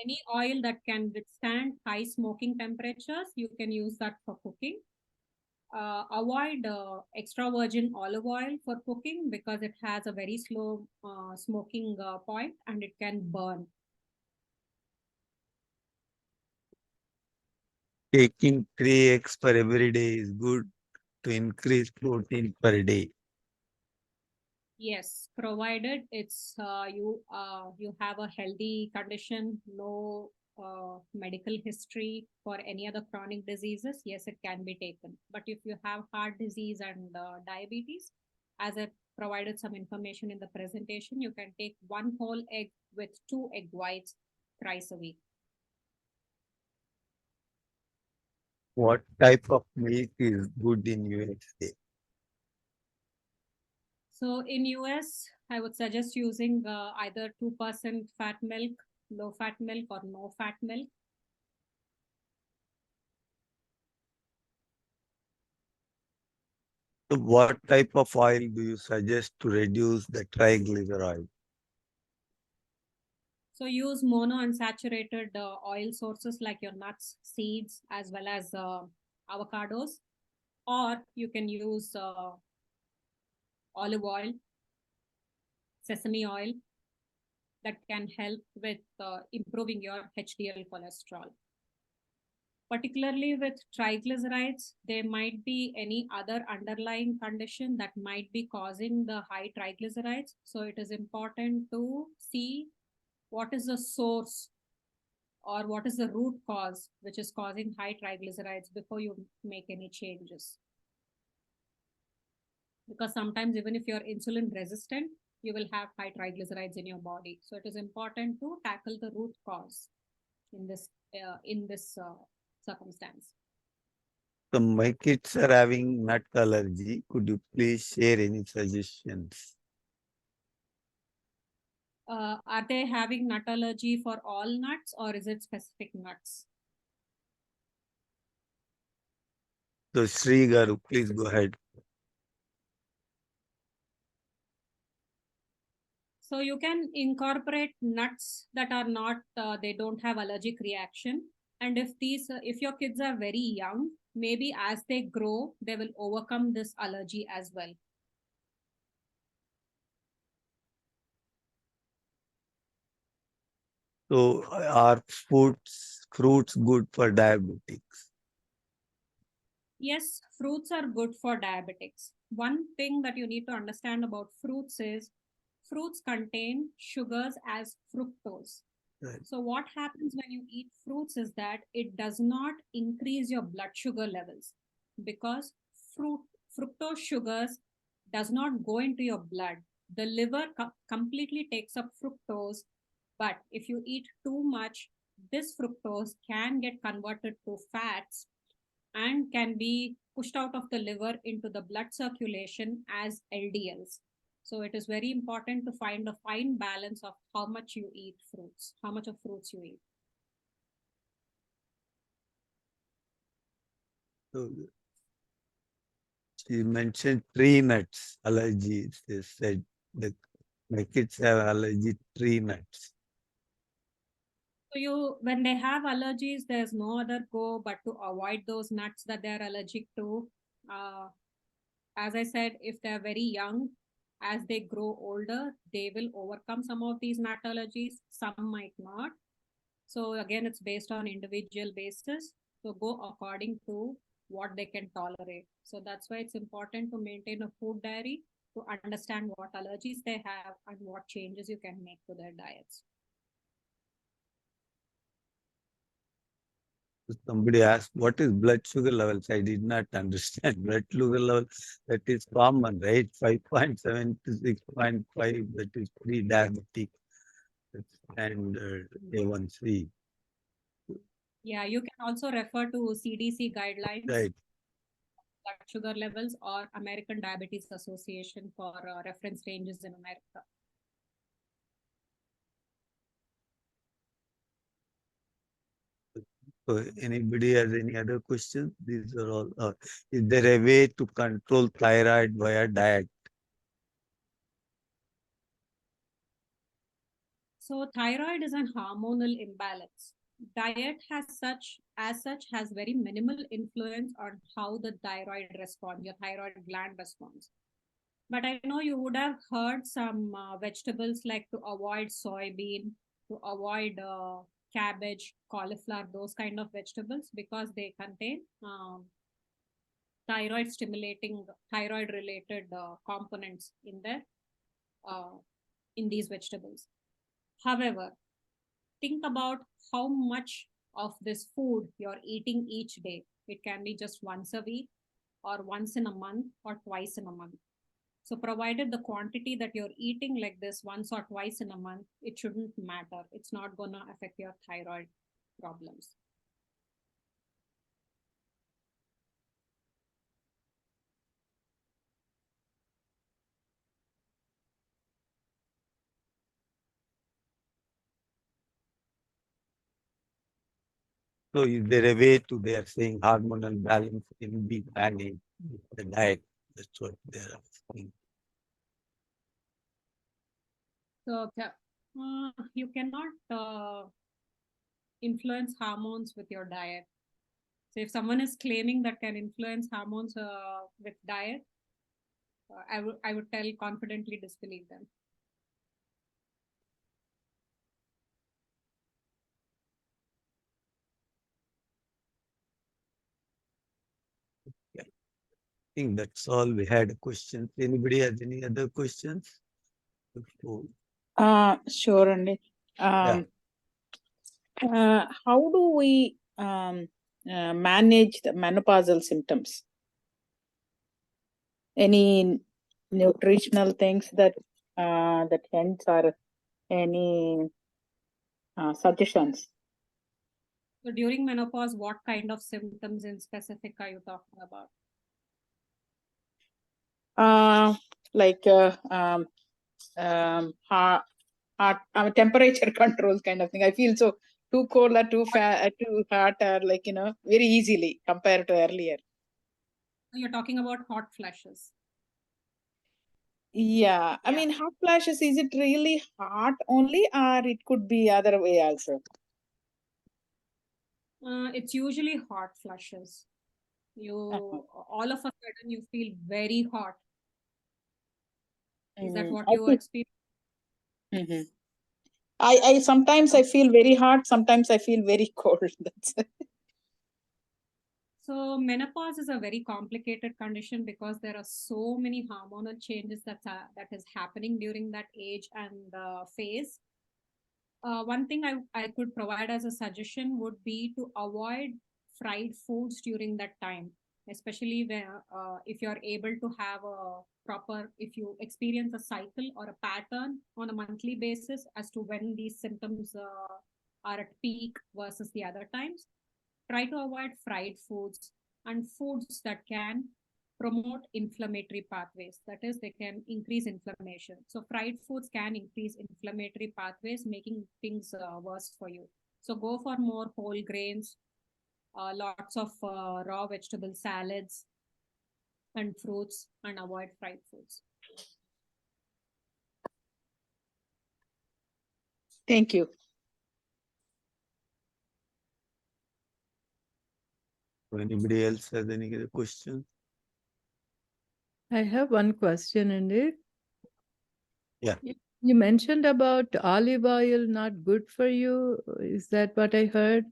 Any oil that can withstand high smoking temperatures, you can use that for cooking. Avoid extra virgin olive oil for cooking because it has a very slow smoking point and it can burn. taking 3 eggs per every day is good to increase protein per day. Yes, provided it's you have a healthy condition, no medical history for any other chronic diseases. Yes, it can be taken. But if you have heart disease and diabetes, as I provided some information in the presentation, you can take one whole egg with two egg whites thrice a week. What type of milk is good in USA? So in US, I would suggest using either 2% fat milk low fat milk or no fat milk. So what type of oil do you suggest to reduce the triglyceride? So use monounsaturated oil sources like your nuts, seeds, as well as avocados, or you can use olive oil, sesame oil that can help with improving your HDL cholesterol. Particularly with triglycerides, there might be any other underlying condition that might be causing the high triglycerides. So it is important to see what is the source or what is the root cause which is causing high triglycerides before you make any changes. Because sometimes even if you're insulin resistant, you will have high triglycerides in your body. So it is important to tackle the root cause in this circumstance. So my kids are having nut allergy. Could you please share any suggestions? Are they having nut allergy for all nuts or is it specific nuts? So Sri Garu, please go ahead. So you can incorporate nuts that are not, they don't have allergic reaction. And if your kids are very young, maybe as they grow, they will overcome this allergy as well. So are fruits good for diabetics? Yes, fruits are good for diabetics. One thing that you need to understand about fruits is fruits contain sugars as fructose. Right. So what happens when you eat fruits is that it does not increase your blood sugar levels because fructose sugars does not go into your blood. The liver completely takes up fructose, but if you eat too much, this fructose can get converted to fats and can be pushed out of the liver into the blood circulation as LDLs. So it is very important to find a fine balance of how much you eat fruits, how much of fruits you eat. So she mentioned tree nuts allergy. They said that my kids have allergy tree nuts. So when they have allergies, there's no other go but to avoid those nuts that they're allergic to. As I said, if they're very young, as they grow older, they will overcome some of these nut allergies. Some might not. So again, it's based on individual basis. So go according to what they can tolerate. So that's why it's important to maintain a food diary to understand what allergies they have and what changes you can make to their diets. Somebody asked, what is blood sugar levels? I did not understand. Blood sugar level, that is common, right? 5.7 to 6.5, that is pre-diabetic and A1C. Yeah, you can also refer to CDC guidelines, Right. blood sugar levels, or American Diabetes Association for reference ranges in America. So anybody has any other questions? These are all. Is there a way to control thyroid via diet? So thyroid is an hormonal imbalance. Diet has very minimal influence on how the thyroid responds, your thyroid gland responds. But I know you would have heard some vegetables like to avoid soybean, to avoid cabbage, cauliflower, those kind of vegetables because they contain thyroid stimulating, thyroid related components uh, in these vegetables. However, think about how much of this food you're eating each day. It can be just once a week or once in a month or twice in a month. So provided the quantity that you're eating like this once or twice in a month, it shouldn't matter. It's not going to affect your thyroid problems. So is there a way to, they are saying hormonal balance in the managed with the diet? That's what they are asking. So you cannot influence hormones with your diet. So if someone is claiming that can influence hormones with diet, I would tell confidently disbelieve them. I think that's all we had questions. Anybody has any other questions? Before- Sure, Andy. How do we manage the menopausal symptoms? Any nutritional things that hints or any suggestions? So during menopause, what kind of symptoms in specific are you talking about? Like heart, temperature controls kind of thing. I feel so too cold or too hot, or like very easily compared to earlier. You're talking about hot flashes. Yeah, I Yeah. mean, hot flashes, is it really hot only, or it could be other way also? It's usually hot flushes. All of a sudden you feel very hot. Is that what you experience? Mm-hmm. I sometimes I feel very hot, sometimes I feel very cold. That's it. So menopause is a very complicated condition because there are so many hormonal changes that is happening during that age and phase. One thing I could provide as a suggestion would be to avoid fried foods during that time, especially when if you're able to have a proper, if you experience a cycle or a pattern on a monthly basis as to when these symptoms are at peak versus the other times. Try to avoid fried foods and foods that can promote inflammatory pathways. That is, they can increase inflammation. So fried foods can increase inflammatory pathways, making things worse for you. So go for more whole grains, lots of raw vegetable salads and fruits, and avoid fried foods. Thank you. Anybody else has any other questions? I have one question, Andy. Yeah. You mentioned about olive oil not good for you. Is that what I heard?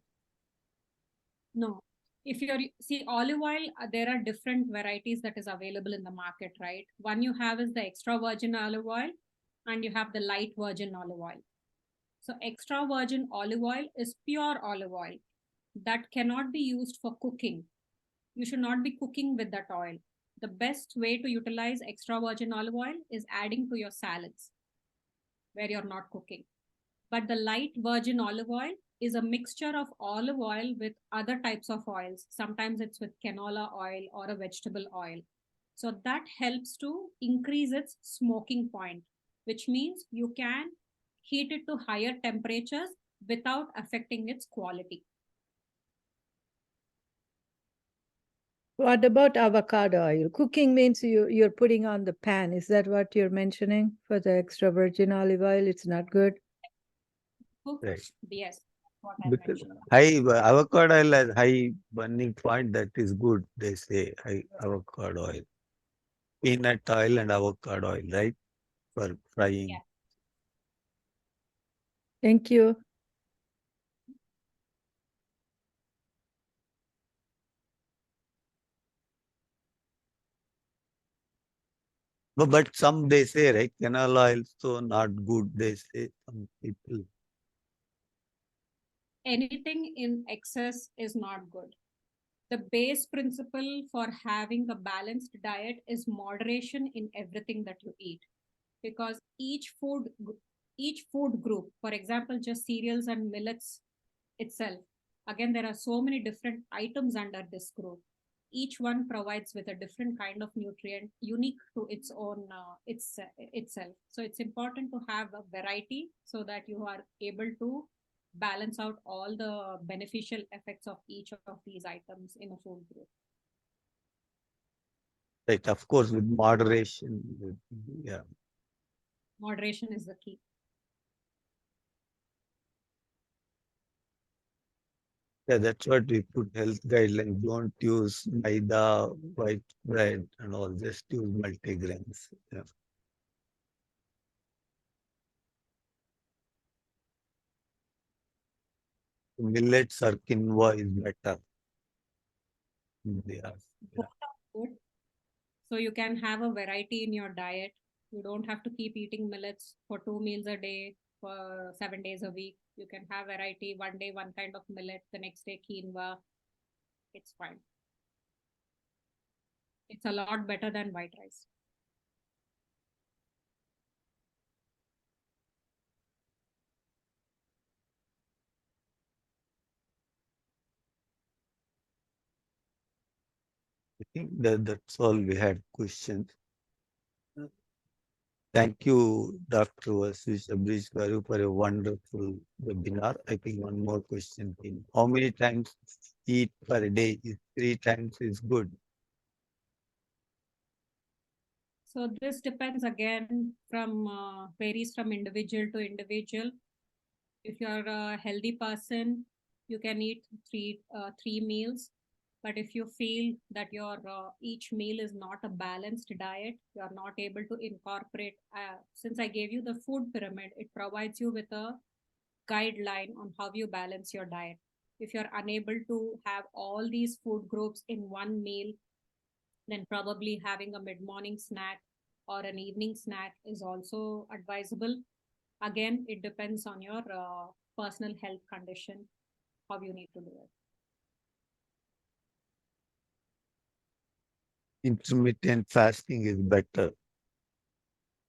No. If you're see olive oil, there are different varieties that is available in the market, right? One you have is the extra virgin olive oil, and you have the light virgin olive oil. So extra virgin olive oil is pure olive oil that cannot be used for cooking. You should not be cooking with that oil. The best way to utilize extra virgin olive oil is adding to your salads where you're not cooking. But the light virgin olive oil is a mixture of olive oil with other types of oils. Sometimes it's with canola oil or a vegetable oil. So that helps to increase its smoking point, which means you can heat it to higher temperatures without affecting its quality. What about avocado oil? Cooking means you're putting on the pan. Is that what you're mentioning for the extra virgin olive oil? It's not good. Right. Yes, what I Because mentioned. high avocado oil has high burning point, that is good, they say, high avocado oil. Peanut oil and avocado oil, right? For frying. Yeah. Thank you. But some they say, right, canola oil so not good, they say some people. Anything in excess is not good. The base principle for having a balanced diet is moderation in everything that you eat, because each food group, for example, just cereals and millets itself, again there are so many different items under this group. Each one provides with a different kind of nutrient unique to its own itself. So it's important to have a variety so that you are able to balance out all the beneficial effects of each of these items in a food group. Right, of course, with moderation. Yeah. Moderation is the key. Yeah, that's what we put health guidelines. Don't use maida, white bread, and all. Just use multigrains. Yeah. Millets or quinoa is better. Yeah. Both are good. So you can have a variety in your diet. You don't have to keep eating millets for 2 meals a day for 7 days a week. You can have variety. One day, one kind of millet, the next day, quinoa. It's fine. It's a lot better than white rice. I think that's all we had questions. Thank you, Dr. Vasish Abrish Garu, for a wonderful webinar. I think one more question came. How many times eat per day? Is 3 times is good. So this depends again from varies from individual to individual. If you're a healthy person, you can eat three meals. But if you feel that your each meal is not a balanced diet, you are not able to incorporate. Since I gave you the food pyramid, it provides you with a guideline on how you balance your diet. If you're unable to have all these food groups in one meal, then probably having a mid-morning snack or an evening snack is also advisable. Again, it depends on your personal health condition, how you need to do it. Intermittent fasting is better.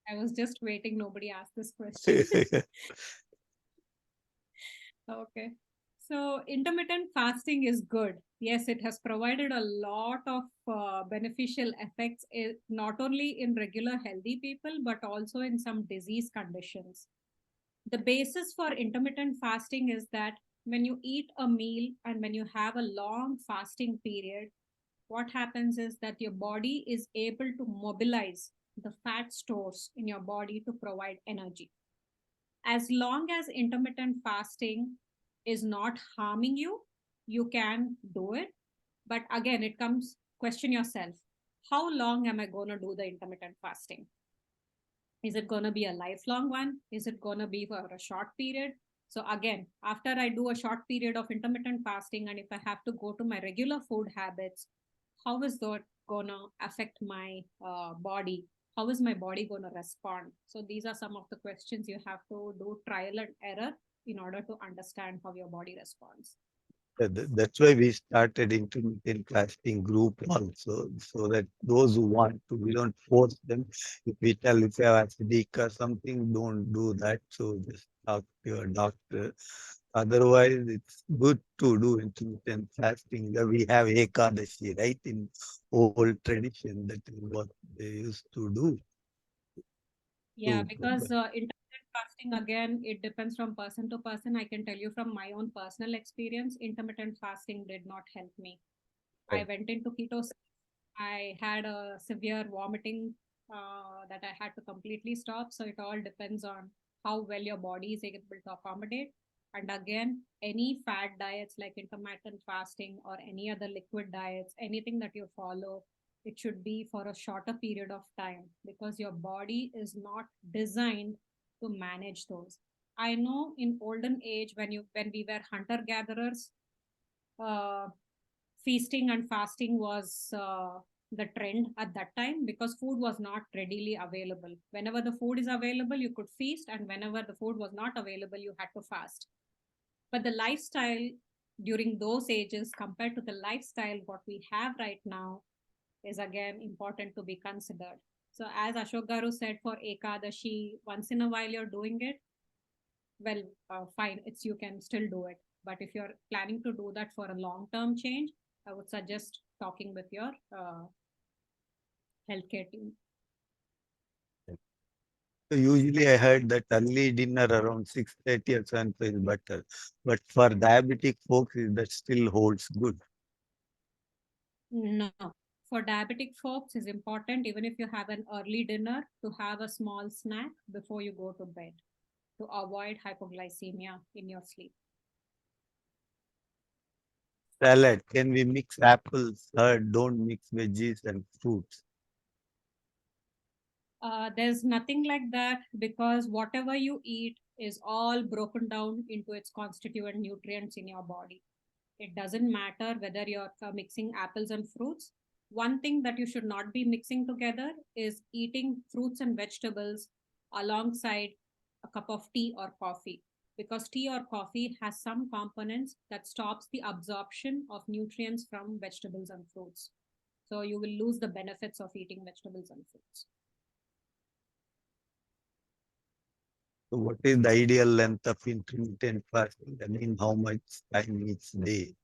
I was just waiting. Nobody asked this question. Okay. So intermittent fasting is good. Yes, it has provided a lot of beneficial effects, not only in regular healthy people, but also in some disease conditions. The basis for intermittent fasting is that when you eat a meal and when you have a long fasting period, what happens is that your body is able to mobilize the fat stores in your body to provide energy. As long as intermittent fasting is not harming you, you can do it. But again, it comes, question yourself, how long am I going to do the intermittent fasting? Is it going to be a lifelong one? Is it going to be for a short period? So again, after I do a short period of intermittent fasting, and if I have to go to my regular food habits, how is that going to affect my body? How is my body going to respond? So these are some of the questions you have to do trial and error in order to understand how your body responds. That's why we started intermittent fasting group also, so that those who want to, we don't force them. If we tell if you have acidic or something, don't do that. So just talk to your doctor. Otherwise, it's good to do intermittent fasting. We have Ekadashi, right? In old tradition, that is what they used to do. Yeah, because intermittent fasting, again, it depends from person to person. I can tell you from my own personal experience, intermittent fasting did not help me. Right. I went into ketosis. I had a severe vomiting that I had to completely stop. So it all depends on how well your body is able to accommodate. And again, any fat diets like intermittent fasting or any other liquid diets, anything that you follow, it should be for a shorter period of time because your body is not designed to manage those. I know in olden age when we were hunter gatherers, uh, feasting and fasting was the trend at that time because food was not readily available. Whenever the food is available, you could feast, and whenever the food was not available, you had to fast. But the lifestyle during those ages compared to the lifestyle what we have right now is again important to be considered. So as Ashok Garu said, for Ekadashi, once in a while you're doing it, well, fine, it's you can still do it. But if you're planning to do that for a long-term change, I would suggest talking with your healthcare team. So usually I heard that early dinner around 6:30 or 7 is better. But for diabetic folks, that still holds good. No. For diabetic folks, it's important, even if you have an early dinner, to have a small snack before you go to bed to avoid hypoglycemia in your sleep. Salad, can we mix apples? Don't mix veggies and fruits. There's nothing like that because whatever you eat is all broken down into its constituent nutrients in your body. It doesn't matter whether you're mixing apples and fruits. One thing that you should not be mixing together is eating fruits and vegetables alongside a cup of tea or coffee, because tea or coffee has some components that stops the absorption of nutrients from vegetables and fruits. So you will lose the benefits of eating vegetables and fruits. So what is the ideal length of intermittent fasting? I mean, how much time each day?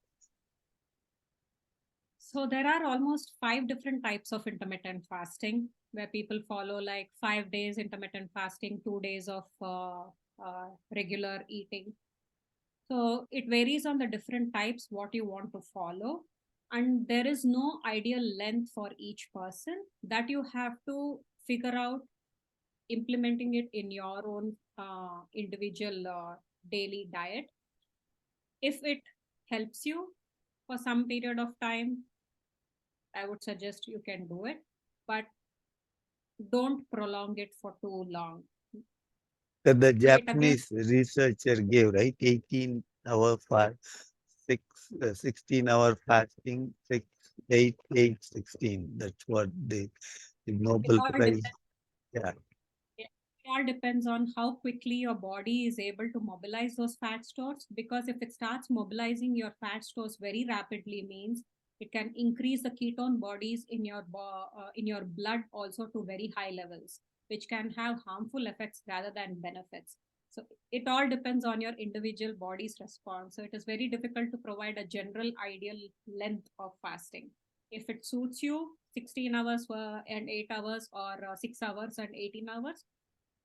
So there are almost 5 different types of intermittent fasting where people follow like 5 days intermittent fasting, 2 days of regular eating. So it varies on the different types what you want to follow. And there is no ideal length for each person that you have to figure out implementing it in your own individual daily diet. If it helps you for some period of time, I would suggest you can do it, but don't prolong it for too long. So the It again, Japanese researcher gave, right, 18-hour fast, 16-hour fasting, 6, 8, 8, 16. That's what the it Nobel all Prize. depends. Yeah. It all depends on how quickly your body is able to mobilize those fat stores. Because if it starts mobilizing your fat stores very rapidly, means it can increase the ketone bodies in your blood also to very high levels, which can have harmful effects rather than benefits. So it all depends on your individual body's response. So it is very difficult to provide a general ideal length of fasting. If it suits you, 16 hours and 8 hours, or 6 hours and 18 hours,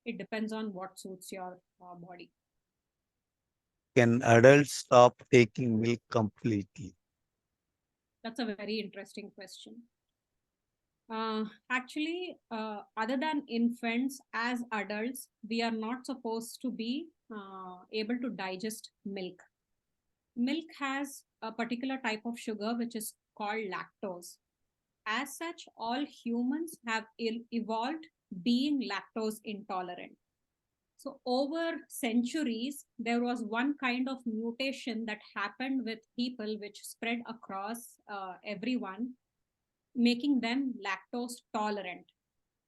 it depends on what suits your body. Can adults stop taking milk completely? That's a very interesting question. Actually, other than infants, as adults, we are not supposed to be able to digest milk. Milk has a particular type of sugar which is called lactose. As such, all humans have evolved being lactose intolerant. So, over centuries, there was one kind of mutation that happened with people which spread across everyone, making them lactose tolerant.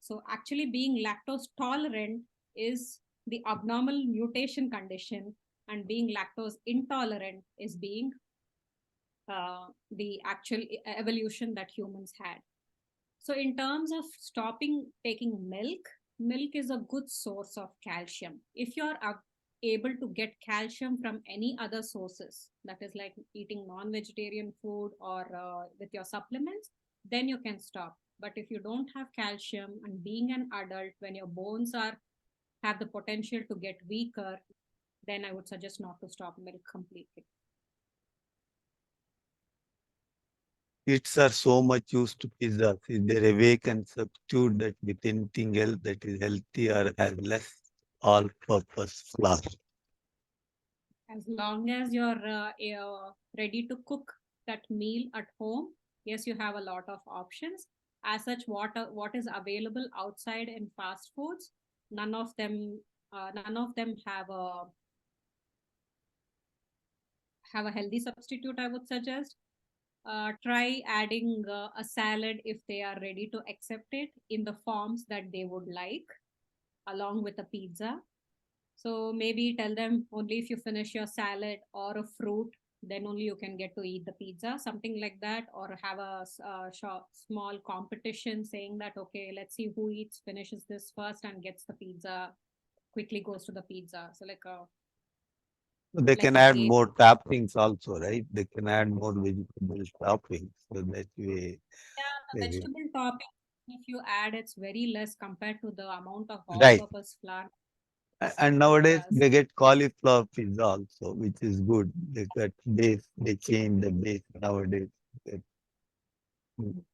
So, actually, being lactose tolerant is the abnormal mutation condition, and being lactose intolerant is being the actual evolution that humans had. So, in terms of stopping taking milk, milk is a good source of calcium. If you're able to get calcium from any other sources, that is like eating non vegetarian food or with your supplements, then you can stop. But if you don't have calcium, and being an adult, when your bones are have the potential to get weaker, then I would suggest not to stop milk completely. Kids are so much used to pizza. Is there a way can substitute that with anything else that is healthy or has less all-purpose flour? As long as you're ready to cook that meal at home, yes, you have a lot of options. As such, what is available outside in fast foods, none of them have a healthy substitute, I would suggest. Try adding a salad if they are ready to accept it in the forms that they would like, along with a pizza. So maybe tell them only if you finish your salad or a fruit, then only you can get to eat the pizza, something like that, or have a small competition saying that, okay, let's see who eats, finishes this first and gets the pizza, quickly goes to the pizza. So They like can a add game. more toppings also, right? They can add more vegetable toppings. So that way, Yeah, the they will. vegetable topping If you add, it's very less compared to the amount of Right. all-purpose flour. And nowadays Yes. they get cauliflower pizza also, which is good. They got base, they change the base nowadays. Mm.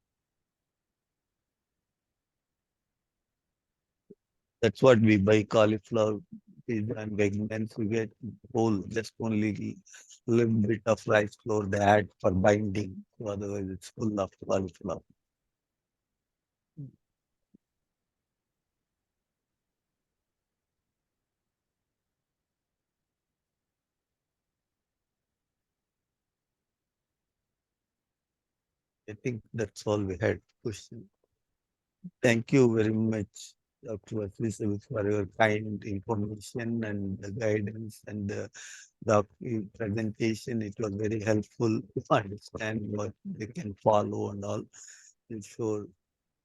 That's what we buy, cauliflower pizza, and once we get whole, just only little bit of rice flour they add for binding. So otherwise it's full of cauliflower. I think that's all we had. Question. Thank you very much, Dr. Vasily, for your kind information and the guidance and the presentation. It was very helpful to understand what they can follow and all. I'm sure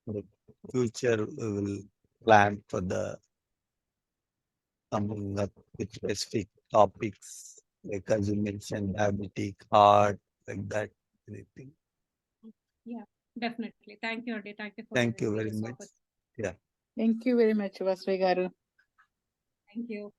the future we will plan for the coming up with specific topics, like as you mentioned, diabetic, heart, like that, anything. Yeah, definitely. Thank you, Adi. Thank you for Thank giving you me very this much. opportunity. Yeah. Thank you very much, Vasudha garu. Thank you.